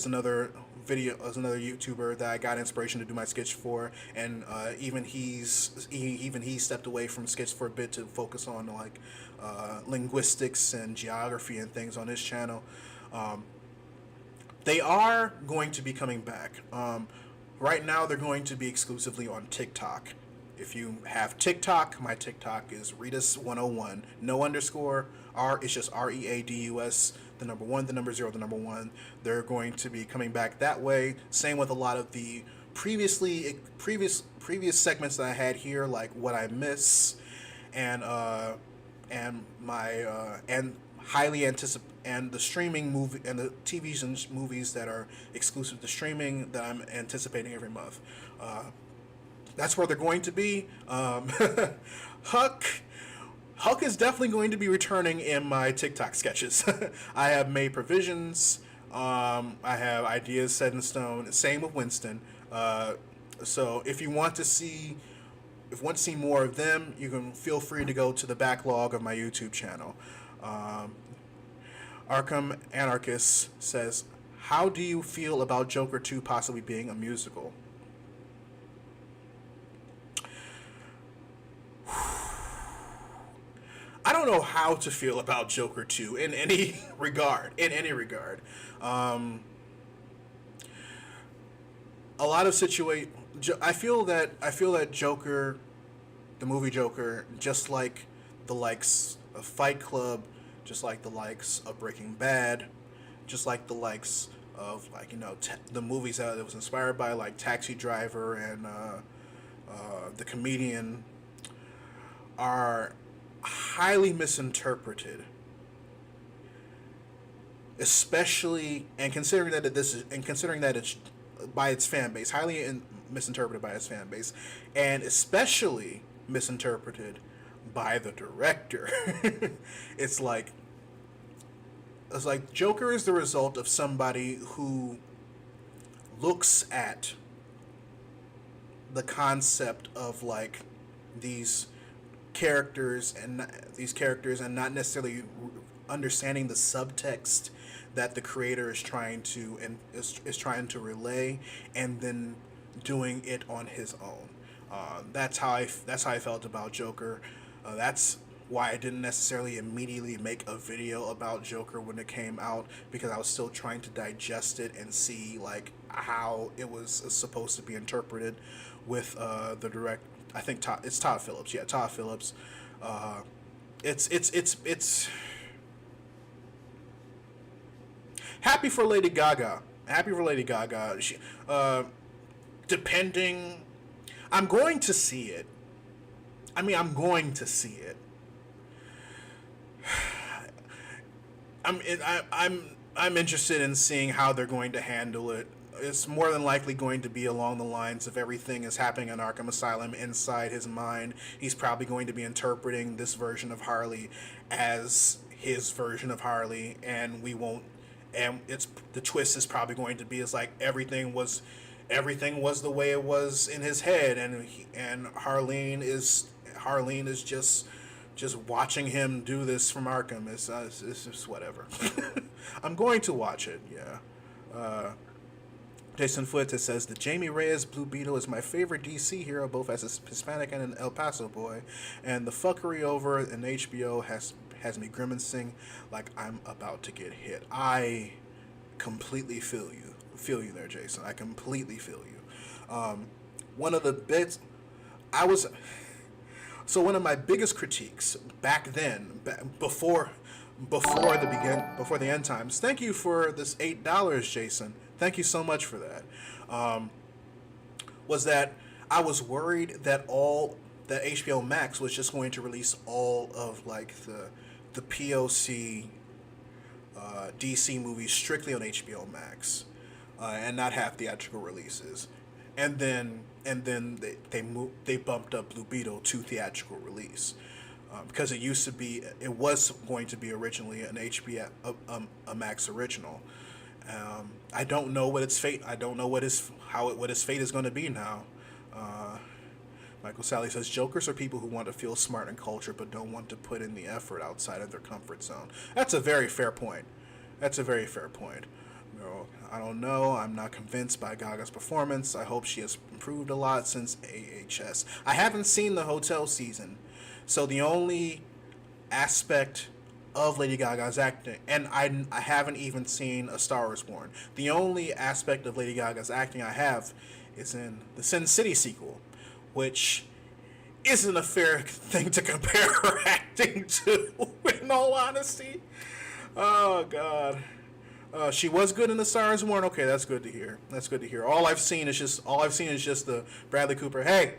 another another YouTuber that I got inspiration to do my sketch for, and even he stepped away from sketch for a bit to focus on like linguistics and geography and things on his channel. They are going to be coming back. Right now, they're going to be exclusively on TikTok. If you have TikTok, my TikTok is Readus101. No underscore. It's just Readus, the number 1, the number 0, the number 1. They're going to be coming back that way. Same with a lot of the previous segments that I had here, like What I Miss, and my and highly anticipate and the streaming movie and the TVs and movies that are exclusive to streaming that I'm anticipating every month. That's where they're going to be. Huck is definitely going to be returning in my TikTok sketches. I have made provisions. I have ideas set in stone. Same with Winston. So if you want to see more of them, you can feel free to go to the backlog of my YouTube channel. Arkham Anarchist says, "How do you feel about Joker 2 possibly being a musical?" I don't know how to feel about Joker 2 in any regard. A lot of I feel that Joker, the movie Joker, just like the likes of Fight Club, just like the likes of Breaking Bad, just like the likes of the movies that it was inspired by, like Taxi Driver and The Comedian, are highly misinterpreted, especially considering that it's by its fan base, misinterpreted by its fan base, and especially misinterpreted by the director. It's like Joker is the result of somebody who looks at the concept of like these characters and not necessarily understanding the subtext that the creator is trying to relay, and then doing it on his own. That's how I felt about Joker. That's why I didn't necessarily immediately make a video about Joker when it came out, because I was still trying to digest it and see like how it was supposed to be interpreted with the direct. I think it's Todd Phillips. Yeah, Todd Phillips. It's happy for Lady Gaga. She, depending, I'm going to see it. I'm interested in seeing how they're going to handle it. It's more than likely going to be along the lines of everything is happening in Arkham Asylum inside his mind. He's probably going to be interpreting this version of Harley as his version of Harley, and the twist is probably going to be like everything was the way it was in his head, and Harleen is just watching him do this from Arkham. It's just whatever. I'm going to watch it. Yeah. Jason Fuentes says that Jamie Reyes Blue Beetle is my favorite DC hero, both as a Hispanic and an El Paso boy, and the fuckery over in HBO has me grimacing like I'm about to get hit. I completely feel you there, Jason. I completely feel you. One of the bits one of my biggest critiques back then, before the end times. Thank you for this $8, Jason. Thank you so much for that. Was that I was worried that HBO Max was just going to release all of like the POC DC movies strictly on HBO Max, and not have theatrical releases, and then they bumped up Blue Beetle to theatrical release. Because it was going to be originally an HBO a Max original. I don't know what its fate. I don't know what his fate is going to be now. Michael Sally says jokers are people who want to feel smart in culture but don't want to put in the effort outside of their comfort zone. That's a very fair point. That's a very fair point. You know, I don't know. I'm not convinced by Gaga's performance. I hope she has improved a lot since AHS. I haven't seen the hotel season, so the only aspect of Lady Gaga's acting, and I haven't even seen A Star Is Born. The only aspect of Lady Gaga's acting I have is in the Sin City sequel, which isn't a fair thing to compare her acting to, in all honesty. Oh, God. She was good in The Star Is Born. Okay, that's good to hear. That's good to hear. All I've seen is just the Bradley Cooper. Hey,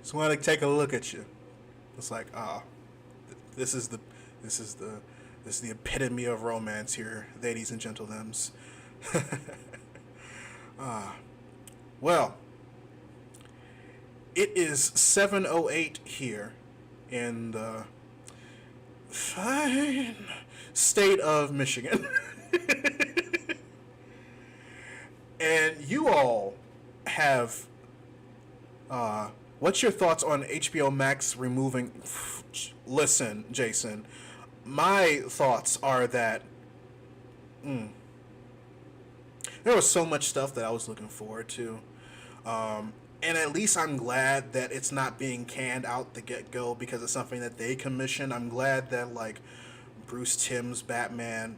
just want to take a look at you. It's like, this is the epitome of romance here, ladies and gentlemen. Well, it is 7:08 here in the fine state of Michigan. And you all have what's your thoughts on HBO Max removing... Listen, Jason, my thoughts are that there was so much stuff that I was looking forward to. And at least I'm glad that it's not being canned out the get-go because it's something that they commissioned. I'm glad that, like, Bruce Timm's Batman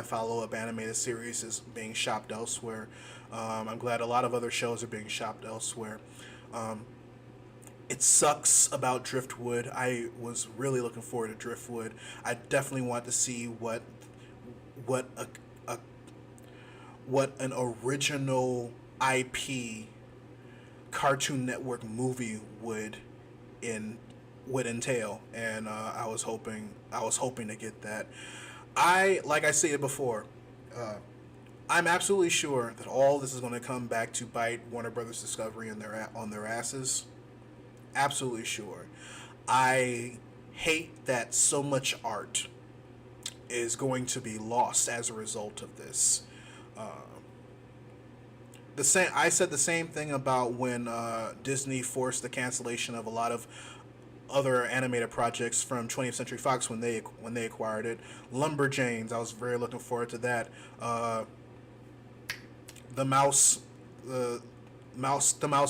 follow-up animated series is being shopped elsewhere. I'm glad a lot of other shows are being shopped elsewhere. It sucks about Driftwood. I was really looking forward to Driftwood. I definitely want to see what an original IP Cartoon Network movie would entail, and I was hoping to get that. Like I said before, I'm absolutely sure that all this is going to come back to bite Warner Brothers Discovery on their asses. Absolutely sure. I hate that so much art is going to be lost as a result of this. I said the same thing about when Disney forced the cancellation of a lot of other animated projects from 20th Century Fox when they acquired it. Lumberjanes, I was very looking forward to that. The Mouse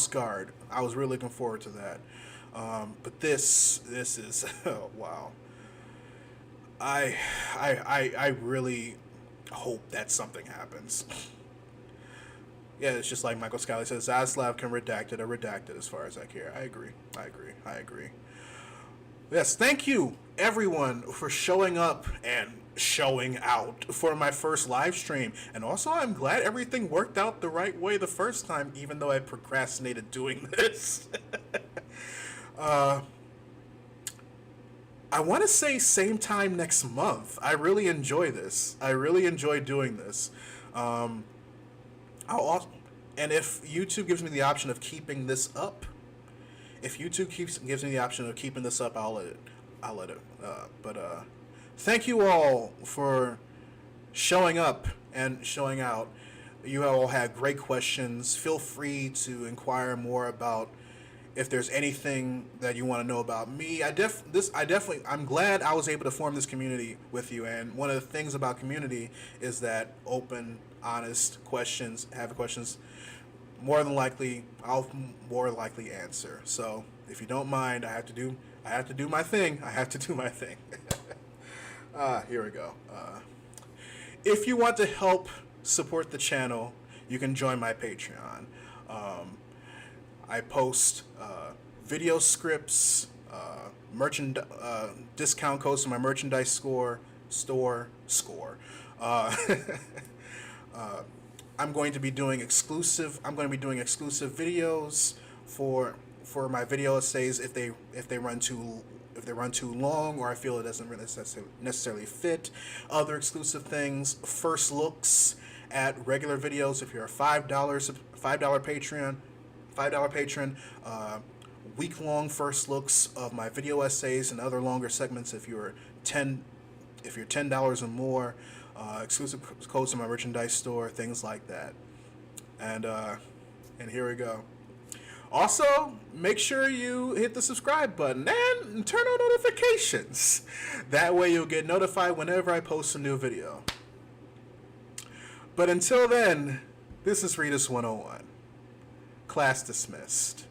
Guard, I was really looking forward to that. But this is oh, wow. I really hope that something happens. Yeah, it's just like Michael Scally says, Zaslav can redact it or redact it as far as I care. I agree. Yes, thank you, everyone, for showing up and showing out for my first live stream. And also, I'm glad everything worked out the right way the first time, even though I procrastinated doing this. I want to say same time next month. I really enjoy this. I really enjoy doing this. And if YouTube gives me the option of keeping this up, gives me the option of keeping this up, I'll let it. But thank you all for showing up and showing out. You all had great questions. Feel free to inquire more about if there's anything that you want to know about me. I'm glad I was able to form this community with you. And one of the things about community is that open, honest questions. More than likely, I'll more likely answer. So if you don't mind, I have to do my thing. Here we go. If you want to help support the channel, you can join my Patreon. I post video scripts, discount codes to my merchandise store. I'm going to be doing exclusive videos for my video essays if they run too long or I feel it doesn't really necessarily fit. Other exclusive things, first looks at regular videos if you're a $5 patron, week-long first looks of my video essays and other longer segments if you're $10 or more, exclusive codes to my merchandise store, things like that. And And here we go. Also, make sure you hit the subscribe button and turn on notifications. That way you'll get notified whenever I post a new video. But until then, this is Readus 101. Class dismissed.